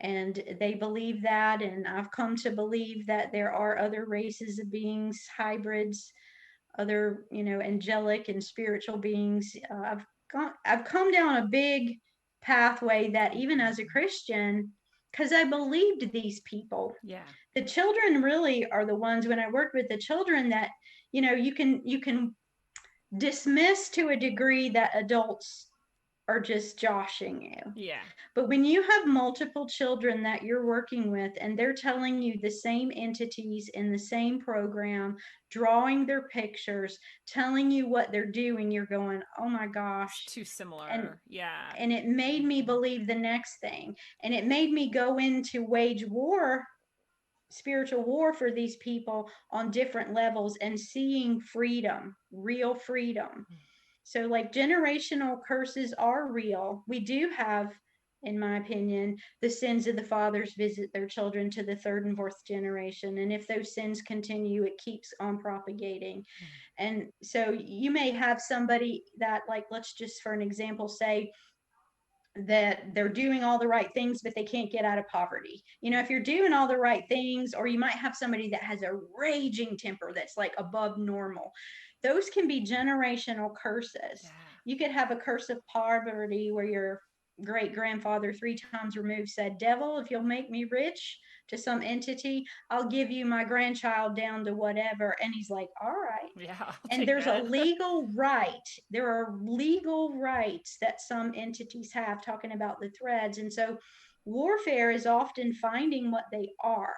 And they believe that, and I've come to believe that there are other races of beings, hybrids, other, angelic and spiritual beings. I've come down a big pathway that even as a Christian, because I believed these people. yeah, The children really are the ones, when I worked with the children, that you can dismiss to a degree that adults are just joshing you. yeah, But when you have multiple children that you're working with and they're telling you the same entities in the same program, drawing their pictures, telling you what they're doing, you're going, oh my it's gosh. too And similar. Yeah, and it made me believe the next thing. And it made me go into wage war, spiritual war for these people on different levels, and seeing freedom, real freedom. So, like, generational curses are real. We do have, in my opinion, the sins of the fathers visit their children to the third and fourth generation. And if those sins continue, it keeps on propagating. And so you may have somebody that, like, let's just for an example say that they're doing all the right things, but they can't get out of poverty. If you're doing all the right things, or you might have somebody that has a raging temper that's like above normal, those can be generational curses. yeah, You could have a curse of poverty where your great grandfather 3 times removed said, devil, if you'll make me rich, to some entity, I'll give you my grandchild down to whatever. And he's like, all right. yeah. I'll And take there's a that. legal right. There are legal rights that some entities have, talking about the threads. And so warfare is often finding what they are.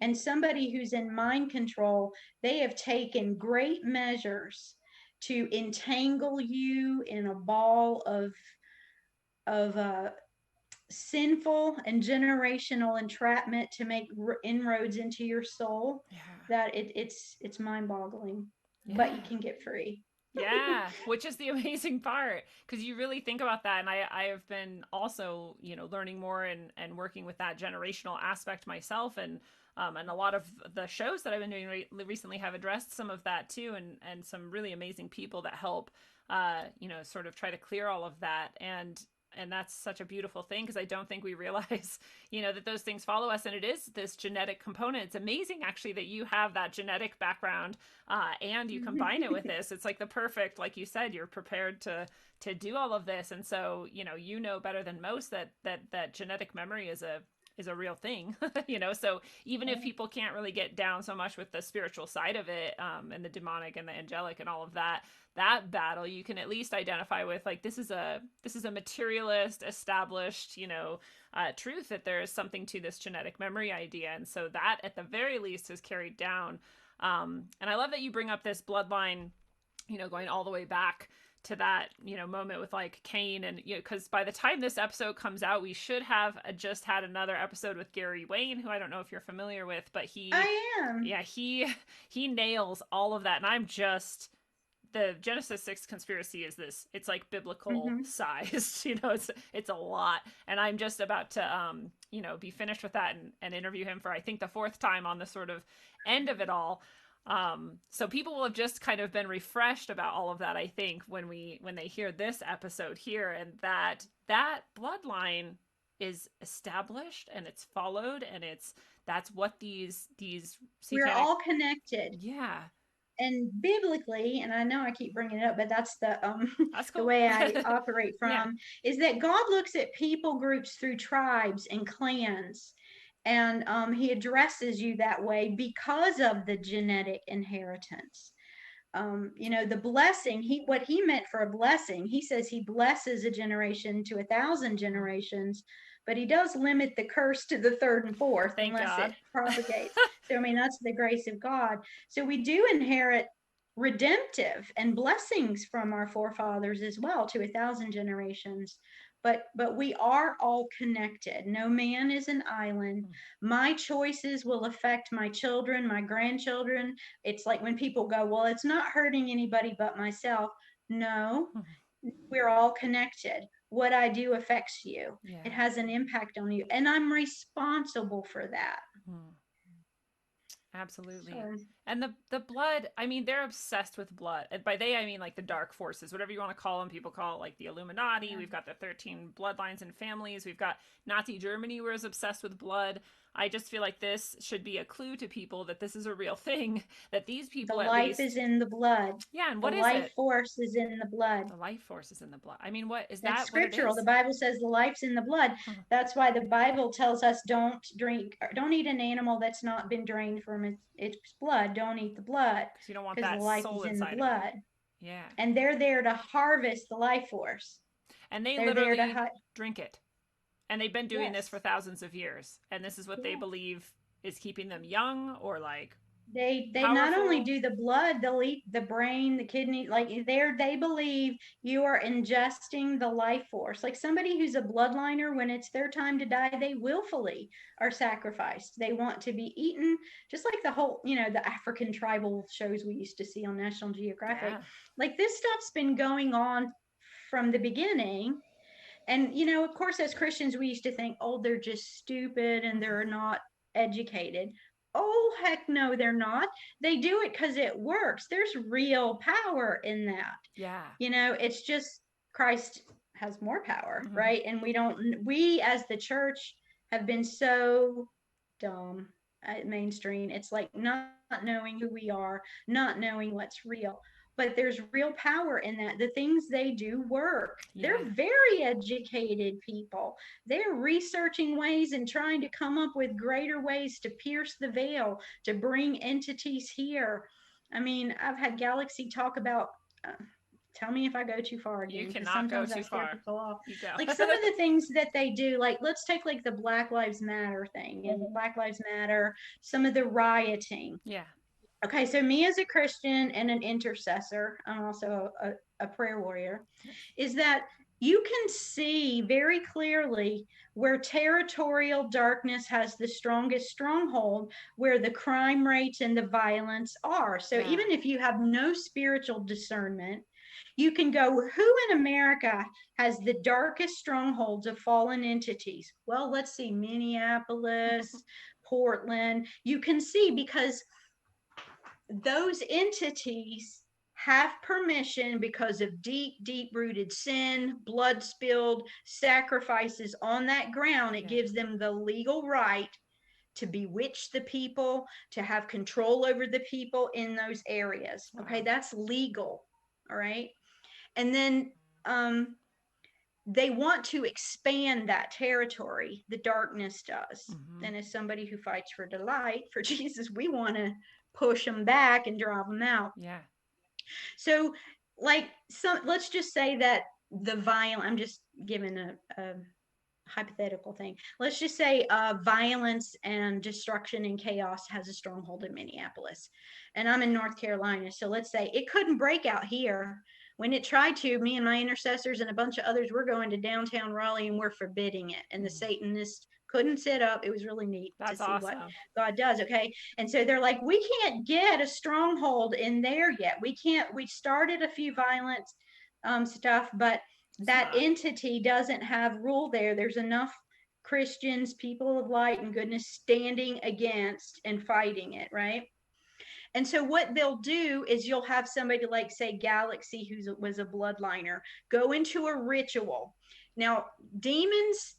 And somebody who's in mind control, they have taken great measures to entangle you in a ball of sinful and generational entrapment to make inroads into your soul. Yeah. That it's mind-boggling, but you Yeah. can get free. Yeah, which is the amazing part because you really think about that. And I have been also, learning more and working with that generational aspect myself. And a lot of the shows that I've been doing recently have addressed some of that too. And some really amazing people that help, sort of try to clear all of that. And that's such a beautiful thing because I don't think we realize, that those things follow us. And it is this genetic component. It's amazing actually that you have that genetic background, and you combine it with this. It's like the perfect, like you said, you're prepared to do all of this. And so, better than most that genetic memory is a real thing. So even if people can't really get down so much with the spiritual side of it, and the demonic and the angelic and all of that battle, you can at least identify with, like, this is a materialist established, truth, that there is something to this genetic memory idea. And so that at the very least is carried down. And I love that you bring up this bloodline, going all the way back to that, moment with like Cain. And, because by the time this episode comes out, we should have just had another episode with Gary Wayne, who I don't know if you're familiar with, but I am. yeah, he nails all of that. And I'm just, the Genesis 6 conspiracy is this, it's like biblical sized, it's a lot. And I'm just about to, be finished with that and interview him for, I think, the fourth time on the sort of end of it all. So people will have just kind of been refreshed about all of that, I think, when they hear this episode here, and that bloodline is established and it's followed, and that's what these We're all connected. Yeah. And biblically, and I know I keep bringing it up, but that's the That's the cool. way I operate from, Yeah. is that God looks at people groups through tribes and clans, and he addresses you that way because of the genetic inheritance. The blessing, what he meant for a blessing, he says he blesses a generation to 1,000 generations, but he does limit the curse to the third and fourth. Thank Unless God. it propagates. So, I mean, that's the grace of God. So we do inherit redemptive and blessings from our forefathers as well to 1,000 generations. But we are all connected. No man is an island. My choices will affect my children, my grandchildren. It's like when people go, well, it's not hurting anybody but myself. No, we're all connected. What I do affects you. Yeah. It has an impact on you, and I'm responsible for that. Absolutely. So, And the blood, I mean, they're obsessed with blood. And by they, I mean like the dark forces, whatever you want to call them. People call it like the Illuminati. yeah. We've got the 13 bloodlines and families. We've got Nazi Germany was obsessed with blood. I just feel like this should be a clue to people that this is a real thing, that these The people at life least. is in the blood. Yeah, and The what is life it? force is in the blood. The life force is in the blood. I mean, what is That's that what it scriptural. is? The Bible says the life's in the blood. That's why the Bible tells us don't eat an animal that's not been drained from its blood. Don't eat the blood Because you don't want because the that life soul is in the inside of blood. you. Yeah. And they're there to harvest the life force. And they They're there literally to drink it. And they've been doing this Yes. for thousands of years. And this is what they Yeah. believe is keeping them young, or like They powerful. not only do the blood, they'll eat the brain, the kidney. Like they believe you are ingesting the life force. Like somebody who's a bloodliner, when it's their time to die, they willfully are sacrificed. They want to be eaten, just like the whole, the African tribal shows we used to see on National Geographic. Yeah. Like this stuff's been going on from the beginning. And of course, as Christians, we used to think, oh, they're just stupid and they're not educated. Oh, heck no, they're not. They do it because it works. There's real power in that. Yeah. It's just Christ has more power, right? And we as the church have been so dumb at mainstream. It's like not knowing who we are, not knowing what's real. But there's real power in that. The things they do work. Yeah. They're very educated people. They're researching ways and trying to come up with greater ways to pierce the veil, to bring entities here. I mean, I've had Galaxy talk about tell me if I go too far again. You Because cannot go sometimes I too scare far. people off. You go. Like some of the things that they do, like let's take like the Black Lives Matter thing and Black Lives Matter, some of the rioting. Yeah. Okay, so me as a Christian and an intercessor, I'm also a prayer warrior, is that you can see very clearly where territorial darkness has the strongest stronghold, where the crime rates and the violence are. So Yeah. even if you have no spiritual discernment, you can go, who in America has the darkest strongholds of fallen entities? Well, let's see, Minneapolis, Portland. You can see because those entities have permission because of deep, deep rooted sin, blood spilled, sacrifices on that ground. It gives them the legal right to bewitch the people, to have control over the people in those areas. Okay, that's legal. All right. And then they want to expand that territory. The darkness does. And as somebody who fights for the light, for Jesus, we want to push them back and drive them out. Yeah. So, like, let's just say that the violent, I'm just giving a hypothetical thing. Let's just say violence and destruction and chaos has a stronghold in Minneapolis. And I'm in North Carolina. So let's say it couldn't break out here. When it tried to, me and my intercessors and a bunch of others, we're going to downtown Raleigh and we're forbidding it. And the Satanists couldn't sit up. It was really neat to see what God does. Okay. And so they're like, we can't get a stronghold in there yet. We started a few violent stuff, but that entity doesn't have rule there. There's enough Christians, people of light and goodness standing against and fighting it, right? And so what they'll do is you'll have somebody like, say, Galaxy, who was a bloodliner, go into a ritual. Now, demons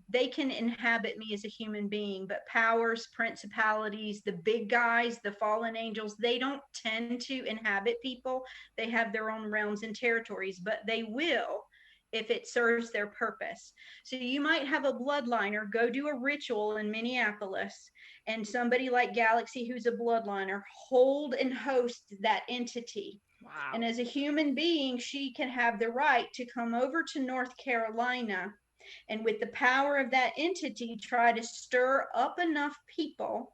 they can inhabit me as a human being, but powers, principalities, the big guys, the fallen angels, they don't tend to inhabit people. They have their own realms and territories, but they will if it serves their purpose. So you might have a bloodliner go do a ritual in Minneapolis, and somebody like Galaxy, who's a bloodliner, hold and host that entity. Wow. And as a human being, she can have the right to come over to North Carolina and with the power of that entity, try to stir up enough people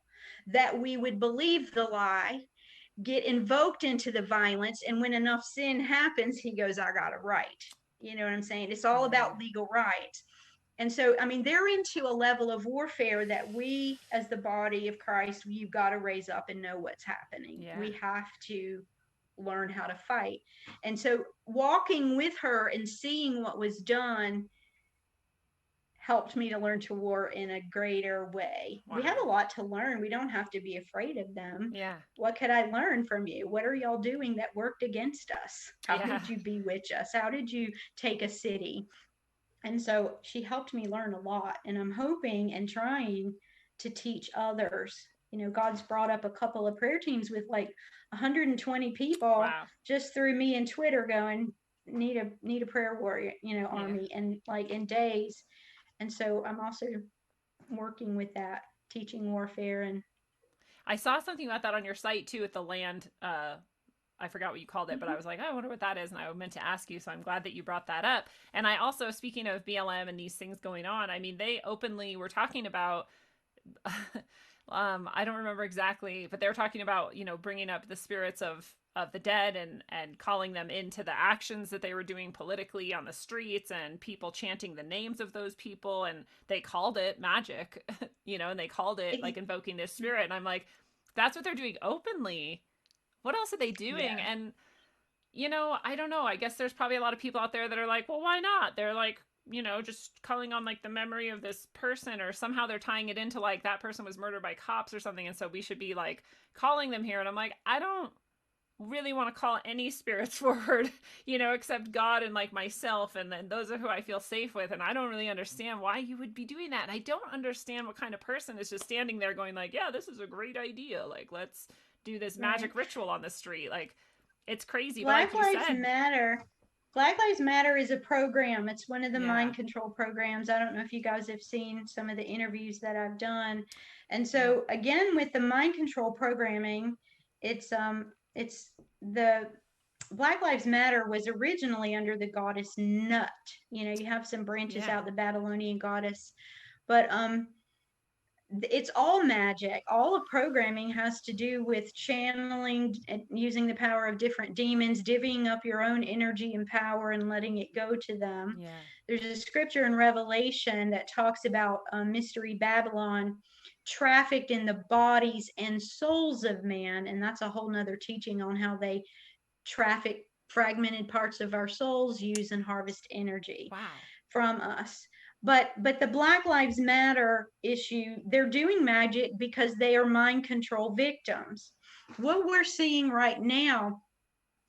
that we would believe the lie, get invoked into the violence. And when enough sin happens, he goes, I got it right. You know what I'm saying? It's all about legal rights. And so, I mean, they're into a level of warfare that we, as the body of Christ, you've got to raise up and know what's happening. Yeah. We have to learn how to fight. And so walking with her and seeing what was done helped me to learn to war in a greater way. Wow. We have a lot to learn. We don't have to be afraid of them. Yeah. What could I learn from you? What are y'all doing that worked against us? How did you bewitch us? How did you take a city? And so she helped me learn a lot. And I'm hoping and trying to teach others. You know, God's brought up a couple of prayer teams with like 120 people just through me and Twitter going, need a prayer warrior, army, and like in days. And so I'm also working with that, teaching warfare. And I saw something about that on your site too, with the land. I forgot what you called it, but I was like, oh, I wonder what that is. And I meant to ask you. So I'm glad that you brought that up. And I also, speaking of BLM and these things going on, I mean, they openly were talking about, I don't remember exactly, but they were talking about, bringing up the spirits of the dead and calling them into the actions that they were doing politically on the streets, and people chanting the names of those people. And they called it magic, and they called it like invoking this spirit. And I'm like, that's what they're doing openly. What else are they doing? Yeah. And, I don't know. I guess there's probably a lot of people out there that are like, well, why not? They're like, just calling on like the memory of this person, or somehow they're tying it into like that person was murdered by cops or something. And so we should be like calling them here. And I'm like, I don't really want to call any spirits forward, except God and like myself. And then those are who I feel safe with. And I don't really understand why you would be doing that. And I don't understand what kind of person is just standing there going like, yeah, this is a great idea. Like, let's do this magic ritual on the street. Like, it's crazy. Black Lives Matter. Black Lives Matter is a program. It's one of the mind control programs. I don't know if you guys have seen some of the interviews that I've done. And so again, with the mind control programming, it's the Black Lives Matter was originally under the goddess Nut. You have some branches Yeah. out, the Babylonian goddess, but it's all magic. All of programming has to do with channeling and using the power of different demons, divvying up your own energy and power and letting it go to them. Yeah. There's a scripture in Revelation that talks about Mystery Babylon trafficked in the bodies and souls of man. And that's a whole nother teaching on how they traffic fragmented parts of our souls, use and harvest energy Wow. from us. But the Black Lives Matter issue, they're doing magic because they are mind control victims. What we're seeing right now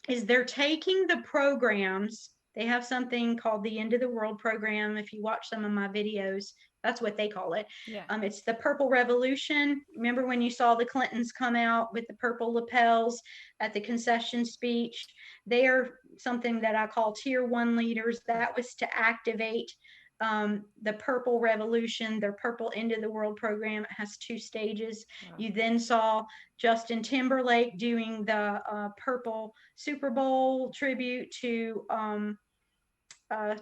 is they're taking the programs. They have something called the End of the World program. If you watch some of my videos, that's what they call it. Yeah. It's the Purple Revolution. Remember when you saw the Clintons come out with the purple lapels at the concession speech? They are something that I call tier one leaders. That was to activate the Purple Revolution, their Purple End of the World program. It has two stages. Wow. You then saw Justin Timberlake doing the Purple Super Bowl tribute to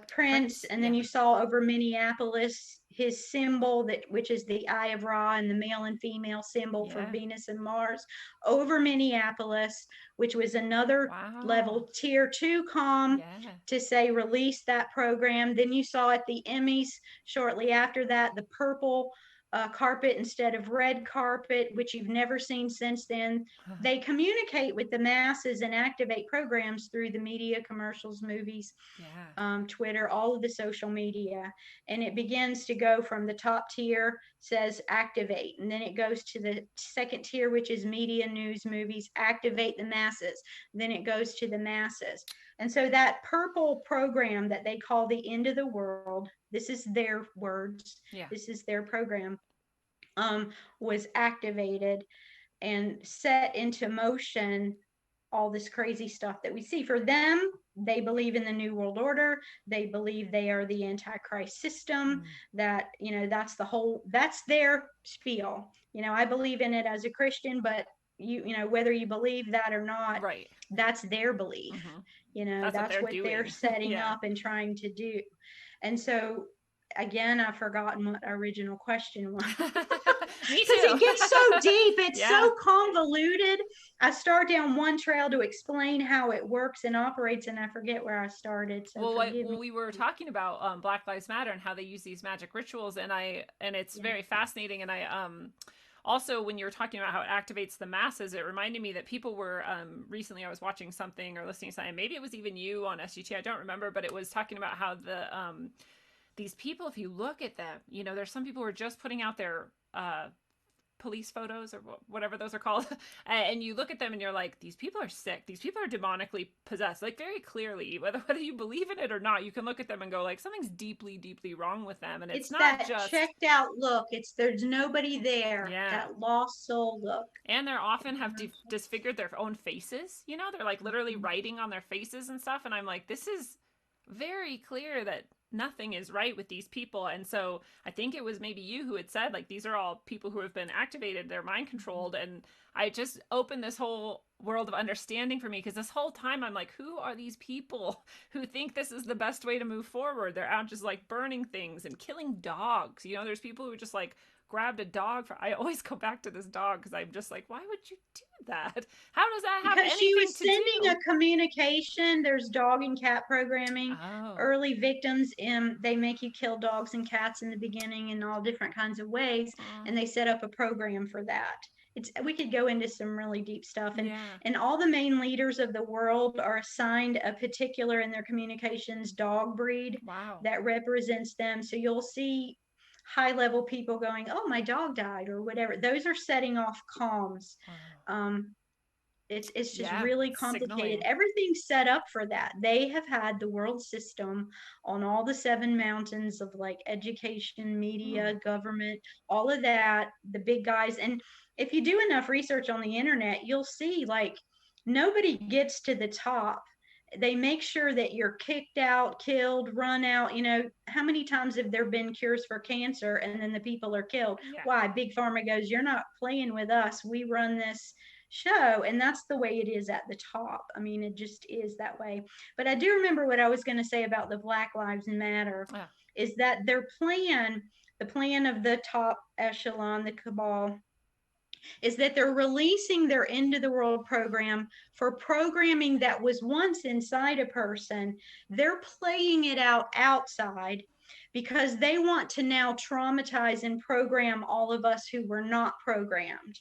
Prince, and then Yeah. you saw over Minneapolis his symbol, that which is the Eye of Ra, and the male and female symbol for Yeah. Venus and Mars over Minneapolis, which was another Wow. level tier 2 comm Yeah. to say release that program. Then you saw at the Emmys shortly after that the purple carpet instead of red carpet, which you've never seen since then. They communicate with the masses and activate programs through the media, commercials, movies, Yeah. Twitter, all of the social media. And it begins to go from the top tier, says activate. And then it goes to the second tier, which is media, news, movies, activate the masses. Then it goes to the masses. And so that purple program that they call the End of the World, this is their words, Yeah. this is their program, was activated and set into motion all this crazy stuff that we see. For them, they believe in the New World Order. They believe they are the Antichrist system, that, that's their spiel. I believe in it as a Christian, but whether you believe that or not, Right. that's their belief. That's what That's they're what they're doing. setting Yeah. up and trying to do. And so, again, I've forgotten what our original question was. Me Because too. it gets so deep, it's Yeah. so convoluted. I start down one trail to explain how it works and operates, and I forget where I started. So forgive me. We were talking about Black Lives Matter and how they use these magic rituals, and it's Yeah. very fascinating. And I also, when you were talking about how it activates the masses, it reminded me that people were recently. I was watching something or listening to something. Maybe it was even you on SGT. I don't remember, but it was talking about how these people, if you look at them, there's some people who are just putting out their police photos or whatever those are called, and you look at them and you're like, these people are sick, these people are demonically possessed, like very clearly, whether you believe in it or not. You can look at them and go like, something's deeply wrong with them. And it's not that just checked out look. There's nobody there. Yeah. That lost soul look. And they're often have disfigured their own faces. They're like literally writing on their faces and stuff, and I'm like, this is very clear that nothing is right with these people. And so I think it was maybe you who had said, like, these are all people who have been activated, they're mind controlled. And I just opened this whole world of understanding for me, because this whole time I'm like, who are these people who think this is the best way to move forward? They're out just like burning things and killing dogs. There's people who just like grabbed a dog I always go back to this dog, because I'm just like, why would you do that? How does that have because anything she was to sending do? a communication. There's dog and cat programming. Oh. Early victims, they make you kill dogs and cats in the beginning in all different kinds of ways, and they set up a program for that. We could go into some really deep stuff, and Yeah. and all the main leaders of the world are assigned a particular, in their communications, dog breed Wow. that represents them. So you'll see high level people going, oh, my dog died, or whatever. Those are setting off comms. It's just really complicated. Signaling. Everything's set up for that. They have had the world system on all the 7 mountains of like education, media, government, all of that, the big guys. And if you do enough research on the internet, you'll see like nobody gets to the top. They make sure that you're kicked out, killed, run out. How many times have there been cures for cancer and then the people are killed? Yeah. Why? Big Pharma goes, you're not playing with us. We run this show, and that's the way it is at the top. I mean, it just is that way. But I do remember what I was going to say about the Black Lives Matter, Yeah. is that their plan, the plan of the top echelon, the cabal, is that they're releasing their end of the world program for programming that was once inside a person. They're playing it out outside because they want to now traumatize and program all of us who were not programmed,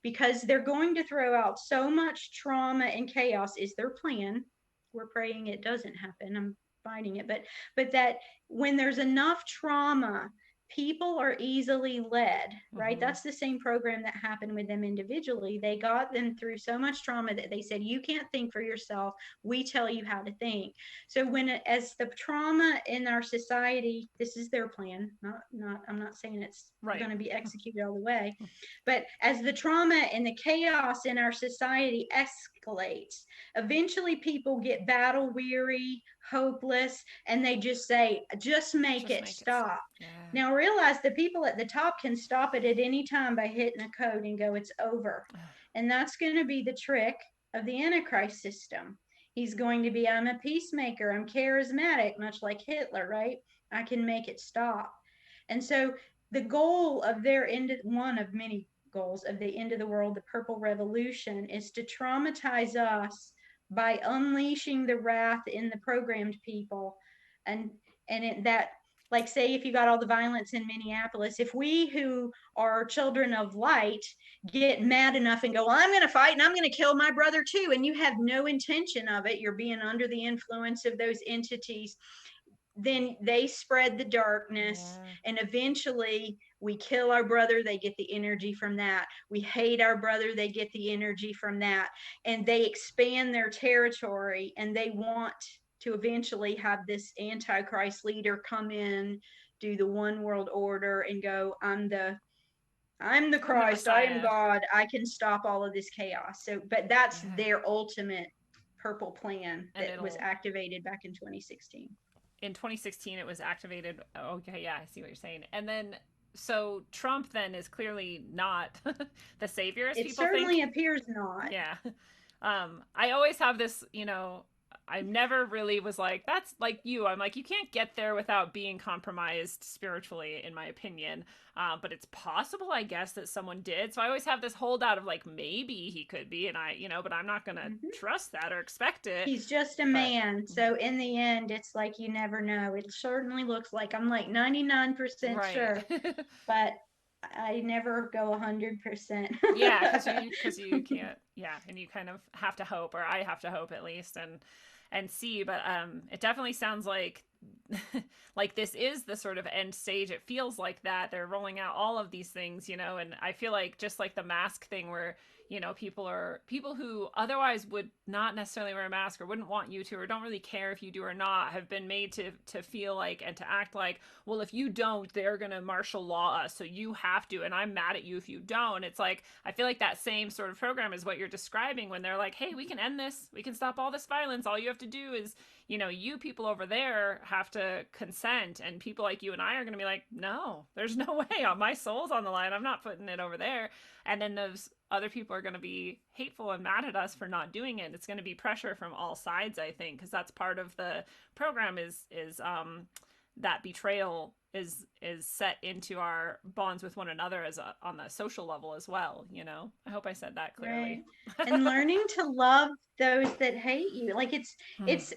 because they're going to throw out so much trauma and chaos is their plan. We're praying it doesn't happen. I'm fighting it, but that when there's enough trauma, people are easily led, right? Mm-hmm. That's the same program that happened with them individually. They got them through so much trauma that they said, you can't think for yourself. We tell you how to think. So as the trauma in our society, this is their plan, not I'm not saying it's Right. going to be executed all the way, but as the trauma and the chaos in our society escalates, eventually people get battle weary, hopeless, and they just say, just make it stop. Yeah. Now realize the people at the top can stop it at any time by hitting a code and go, it's over. And that's going to be the trick of the Antichrist system. He's going to be, I'm a peacemaker, I'm charismatic, much like Hitler, right? I can make it stop. And so the goal of their end, one of many goals of the end of the world, the Purple Revolution, is to traumatize us by unleashing the wrath in the programmed people. That, like, say if you got all the violence in Minneapolis, if we who are children of light get mad enough and go, well, I'm going to fight and I'm going to kill my brother too, and you have no intention of it, you're being under the influence of those entities, then they spread the darkness. And eventually we kill our brother, they get the energy from that. We hate our brother, they get the energy from that. And they expand their territory, and they want to eventually have this Antichrist leader come in, do the one world order, and go, I'm the Christ, I am God, I can stop all of this chaos. So, but that's their ultimate purple plan that was activated back in 2016. In 2016 it was activated. Okay, yeah, I see what you're saying. And then so Trump then is clearly not the savior as it people certainly think. appears not. Yeah. I always have this, I never really was like, that's like you. I'm like, you can't get there without being compromised spiritually, in my opinion. But it's possible, I guess, that someone did. So I always have this holdout of like, maybe he could be, and but I'm not going to trust that or expect it. He's just a man. So in the end, it's like, you never know. It certainly looks like, I'm like 99% sure, but I never go 100%. Yeah, because you can't. Yeah, and you kind of have to hope, or I have to hope at least, and see. But it definitely sounds like like this is the sort of end stage. It feels like that they're rolling out all of these things, and I feel like just like the mask thing, where people who otherwise would not necessarily wear a mask or wouldn't want you to, or don't really care if you do or not, have been made to feel like and to act like, well, if you don't, they're gonna martial law us, so you have to, and I'm mad at you if you don't. It's like, I feel like that same sort of program is what you're describing, when they're like, hey, we can end this, we can stop all this violence, all you have to do is, you people over there have to consent, and people like you and I are going to be like, no, there's no way, my soul's on the line, I'm not putting it over there. And then those other people are going to be hateful and mad at us for not doing it. It's going to be pressure from all sides, I think, because that's part of the program is that betrayal is set into our bonds with one another on the social level as well. I hope I said that clearly. Right. And learning to love those that hate you, like it's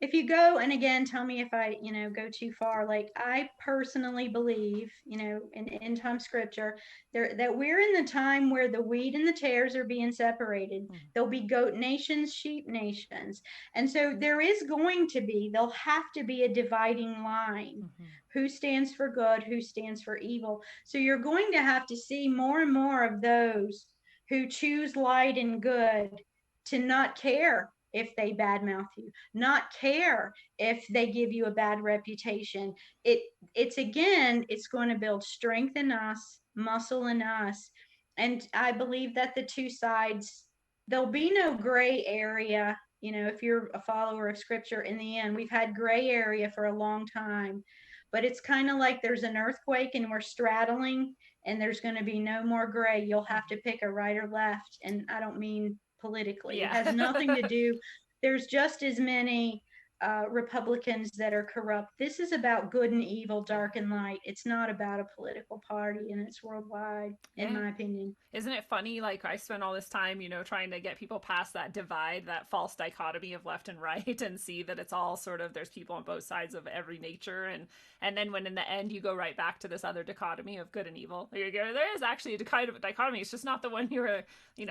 if you go, and again, tell me if I, go too far. Like, I personally believe, in end time scripture, that we're in the time where the wheat and the tares are being separated. There'll be goat nations, sheep nations. And so there'll have to be a dividing line. Who stands for good, who stands for evil. So you're going to have to see more and more of those who choose light and good to not care if they badmouth you, not care if they give you a bad reputation. It's going to build strength in us, muscle in us. And I believe that the two sides, there'll be no gray area. If you're a follower of scripture, in the end, we've had gray area for a long time, but it's kind of like there's an earthquake and we're straddling, and there's going to be no more gray. You'll have to pick a right or left. And I don't mean politically, it has nothing to do. There's just as many Republicans that are corrupt. This is about good and evil, dark and light. It's not about a political party, and it's worldwide, in my opinion. Isn't it funny? Like, I spent all this time, trying to get people past that divide, that false dichotomy of left and right, and see that it's all sort of, there's people on both sides of every nature. And then when in the end you go right back to this other dichotomy of good and evil, you go, there is actually a dichotomy. It's just not the one you were,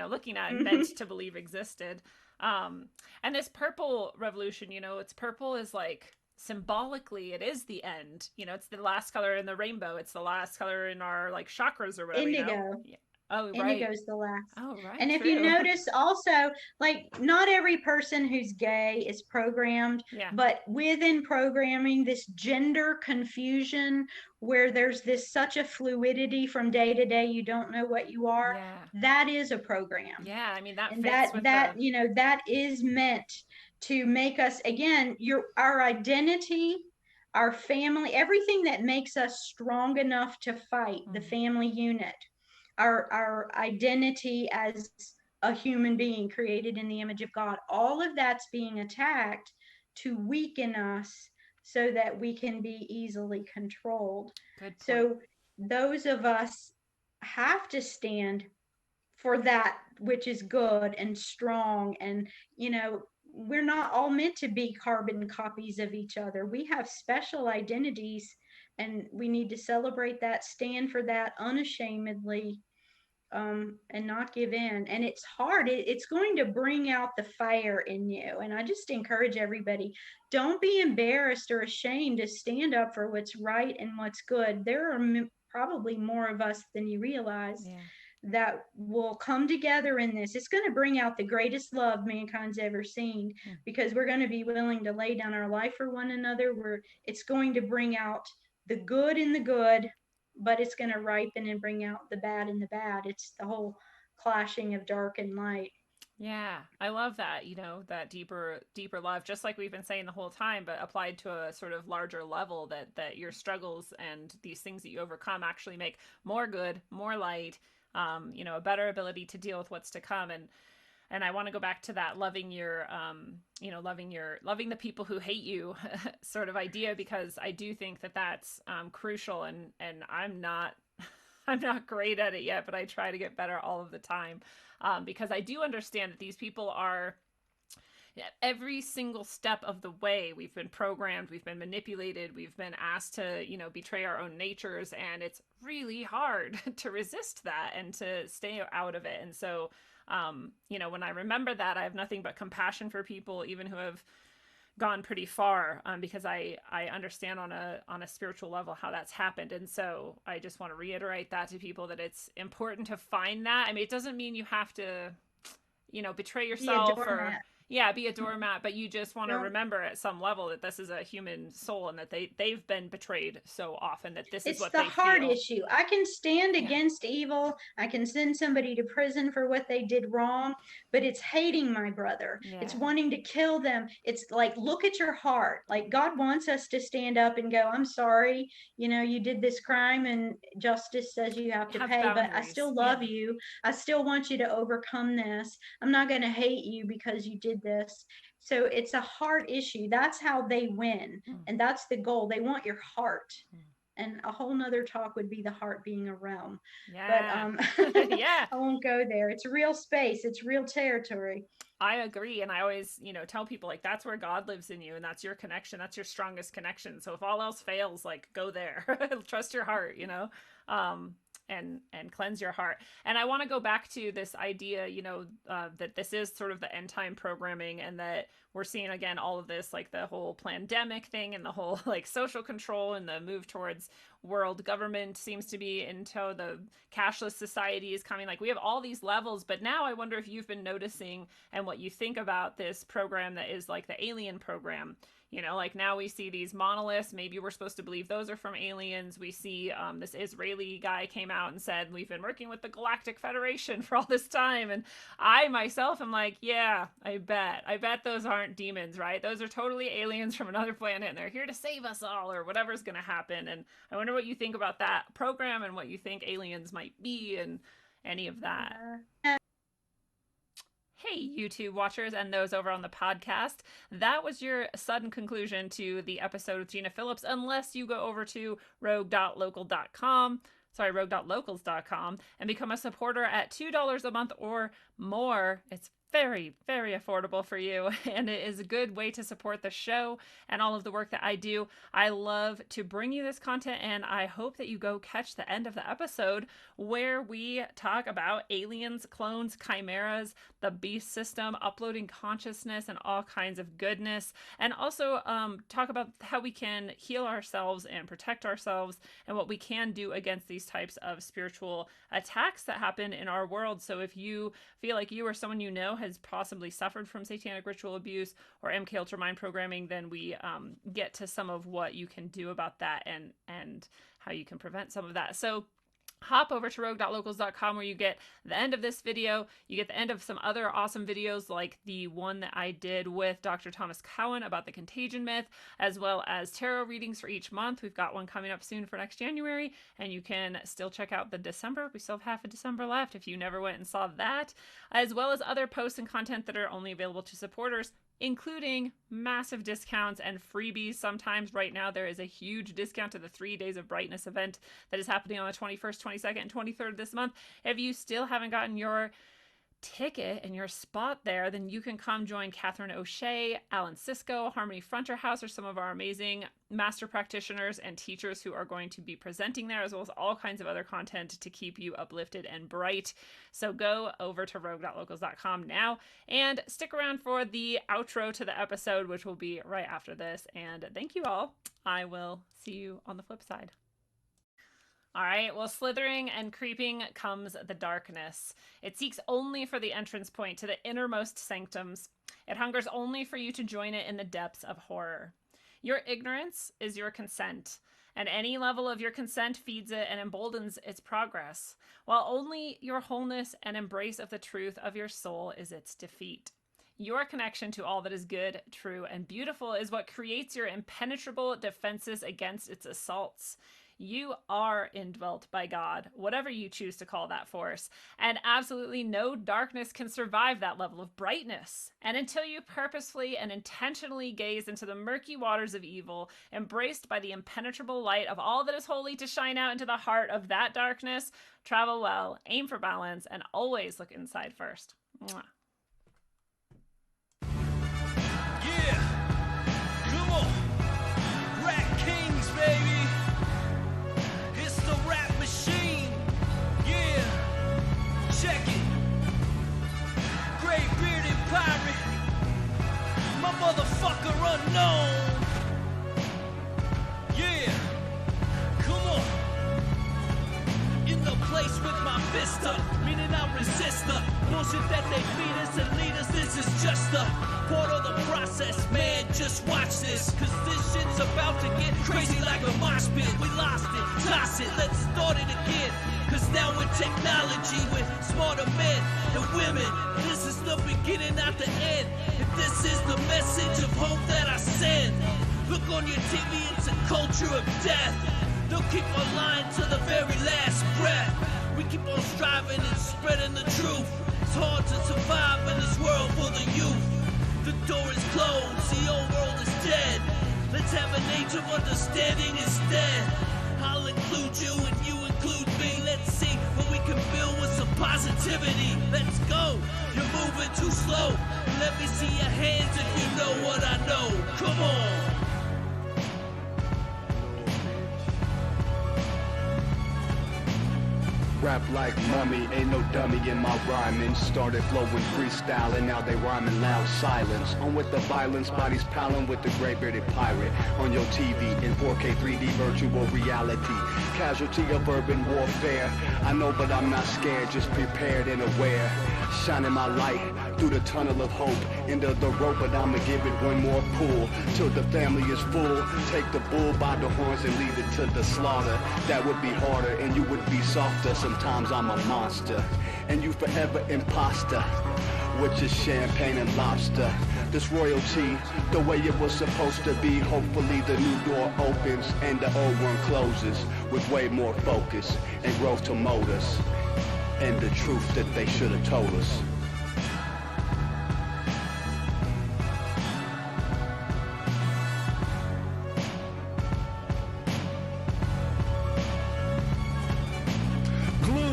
looking at and meant to believe existed. And this purple revolution, it's purple is like, symbolically it is the end, it's the last color in the rainbow, it's the last color in our like chakras or whatever. Indigo. Yeah. Oh, right. Indigo's the last. Oh, right. And if you notice also, like, not every person who's gay is programmed, but within programming, this gender confusion where there's this such a fluidity from day to day, you don't know what you are. That is a program. Yeah, I mean, that and fits that that is meant to make us, again, our identity, our family, everything that makes us strong enough to fight, the family unit, our identity as a human being created in the image of God, all of that's being attacked to weaken us so that we can be easily controlled. So those of us have to stand for that which is good and strong, and we're not all meant to be carbon copies of each other. We have special identities, and we need to celebrate that, stand for that unashamedly, and not give in. And it's hard. It's going to bring out the fire in you. And I just encourage everybody, don't be embarrassed or ashamed to stand up for what's right and what's good. There are probably more of us than you realize. That will come together in this. It's going to bring out the greatest love mankind's ever seen, because we're going to be willing to lay down our life for one another. It's going to bring out the good in the good, but it's going to ripen and bring out the bad in the bad. It's the whole clashing of dark and light. Yeah, I love that, that deeper love, just like we've been saying the whole time, but applied to a sort of larger level, that your struggles and these things that you overcome actually make more good, more light, a better ability to deal with what's to come. And I want to go back to that loving the people who hate you sort of idea, because I do think that that's crucial, and I'm not great at it yet, but I try to get better all of the time, because I do understand that these people are, every single step of the way, we've been programmed, we've been manipulated, we've been asked to, betray our own natures, and it's really hard to resist that and to stay out of it. And so, when I remember that, I have nothing but compassion for people, even who have gone pretty far, because I understand on a spiritual level how that's happened. And so I just want to reiterate that to people, that it's important to find that. I mean, it doesn't mean you have to, betray yourself or be a doormat, but you just want to remember at some level that this is a human soul, and that they've been betrayed so often that this is what they feel. It's the heart issue. I can stand against evil. I can send somebody to prison for what they did wrong, but it's hating my brother. It's wanting to kill them. It's like, look at your heart. Like, God wants us to stand up and go, I'm sorry, you did this crime, and justice says you have to pay, boundaries. But I still love you. I still want you to overcome this. I'm not going to hate you because you did this. So it's a heart issue. That's how they win. And that's the goal. They want your heart. And a whole nother talk would be the heart being a realm. But I won't go there. It's real space. It's real territory. I agree. And I always, tell people, like, that's where God lives in you, and that's your connection. That's your strongest connection. So if all else fails, like, go there. Trust your heart, and cleanse your heart. And I want to go back to this idea, that this is sort of the end time programming, and that we're seeing, again, all of this, like the whole pandemic thing and the whole like social control and the move towards world government seems to be into the cashless society is coming. Like, we have all these levels, but now I wonder if you've been noticing and what you think about this program that is like the alien program. Like, now we see these monoliths. Maybe we're supposed to believe those are from aliens. We see this Israeli guy came out and said, we've been working with the Galactic Federation for all this time. And I myself am like, yeah, I bet those aren't demons, right? Those are totally aliens from another planet, and they're here to save us all, or whatever's going to happen. And I wonder what you think about that program and what you think aliens might be and any of that. Hey, YouTube watchers and those over on the podcast. That was your sudden conclusion to the episode with Gina Philips, unless you go over to rogue.locals.com and become a supporter at $2 a month or more. It's very, very affordable for you, and it is a good way to support the show and all of the work that I do. I love to bring you this content, and I hope that you go catch the end of the episode where we talk about aliens, clones, chimeras, the beast system, uploading consciousness, and all kinds of goodness, and also talk about how we can heal ourselves and protect ourselves and what we can do against these types of spiritual attacks that happen in our world. So if you feel like you or someone you know has possibly suffered from satanic ritual abuse or MK Ultra mind programming, then we get to some of what you can do about that and how you can prevent some of that. So hop over to rogue.locals.com where you get the end of this video. You get the end of some other awesome videos like the one that I did with Dr. Thomas Cowan about the contagion myth, as well as tarot readings for each month. We've got one coming up soon for next January, and you can still check out the December. We still have half of December left if you never went and saw that, as well as other posts and content that are only available to supporters, including massive discounts and freebies. Sometimes right now there is a huge discount to the 3 Days of Brightness event that is happening on the 21st, 22nd, and 23rd this month. If you still haven't gotten your ticket and your spot there, then you can come join Catherine O'Shea, Alan Sisko, Harmony Fronterhouse, or some of our amazing master practitioners and teachers who are going to be presenting there, as well as all kinds of other content to keep you uplifted and bright. So go over to rogue.locals.com now and stick around for the outro to the episode, which will be right after this. And thank you all. I will see you on the flip side. All right, well, slithering and creeping comes the darkness. It seeks only for the entrance point to the innermost sanctums. It hungers only for you to join it in the depths of horror. Your ignorance is your consent, and any level of your consent feeds it and emboldens its progress, while only your wholeness and embrace of the truth of your soul is its defeat. Your connection to all that is good, true, and beautiful is what creates your impenetrable defenses against its assaults. You are indwelt by God, whatever you choose to call that force, and absolutely no darkness can survive that level of brightness. And until you purposefully and intentionally gaze into the murky waters of evil, embraced by the impenetrable light of all that is holy to shine out into the heart of that darkness, travel well, aim for balance, and always look inside first. Mwah. Yeah, come on, Rat Kings, baby. The rap machine, yeah, check it. Gray bearded pirate, my motherfucker unknown. Yeah, come on. In the place with my fist up, meaning I resist the bullshit that they feed us and lead us. This is just a part of the process, man. Just watch this, cause this shit's about to get crazy like a mosh pit. We lost it, toss it, let's start it again. Cause now with technology, with smarter men and women, this is the beginning, not the end. If this is the message of hope that I send, look on your TV, it's a culture of death. They'll keep on lying to the very last breath. We keep on striving and spreading the truth. It's hard to survive in this world for the youth. The door is closed, the old world is dead. Let's have an age of understanding instead. I'll include you and you include me. Let's see what we can build with some positivity. Let's go, you're moving too slow. Let me see your hands if you know what I know. Come on. Rap like mummy, ain't no dummy in my rhyming. Started flowing freestyle and now they rhyming loud silence. On with the violence, bodies piling with the gray bearded pirate. On your TV in 4K 3D virtual reality. Casualty of urban warfare. I know but I'm not scared, just prepared and aware. Shining my light through the tunnel of hope. Into the rope, but I'ma give it one more pull. Till the family is full. Take the bull by the horns and lead it to the slaughter. That would be harder and you would be softer. Sometimes I'm a monster and you forever imposter. which is champagne and lobster. This royalty, the way it was supposed to be. Hopefully the new door opens and the old one closes, with way more focus and growth to mold us, and the truth that they should have told us.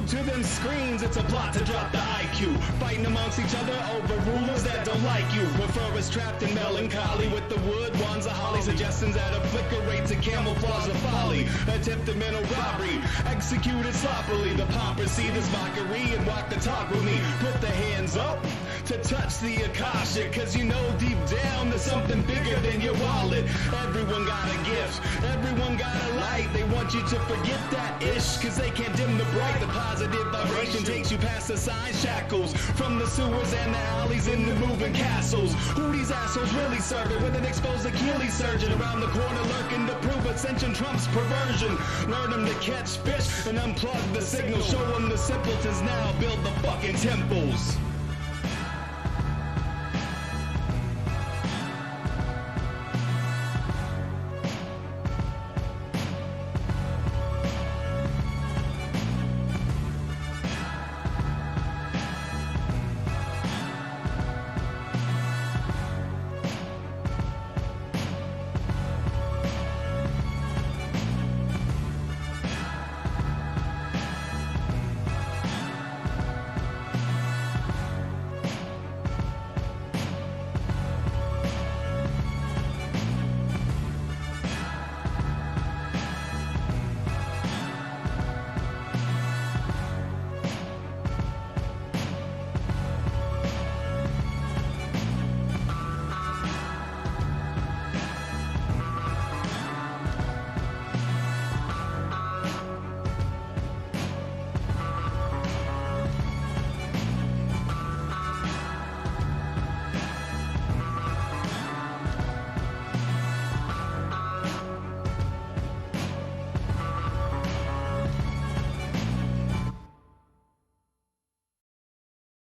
To them screens, it's a plot to drop the IQ. Fighting amongst each other over rulers that don't like you. Prefer us trapped in melancholy with the wood wands of holly. Suggestions that obliterate to camouflage the folly. Attempted mental robbery, executed sloppily. The paupers see this mockery and walk the talk with me. Put the hands up to touch the Akasha, cause you know deep down there's something bigger than your wallet. Everyone got a gift, everyone got a light. They want you to forget that ish, cause they can't dim the bright. The positive vibration takes you past the sign shackles, from the sewers and the alleys in the moving castles. Who these assholes really serving with an exposed Achilles surgeon around the corner lurking to prove ascension trumps perversion? Learn them to catch fish and unplug the signal. Show them the simpletons now build the fucking temples.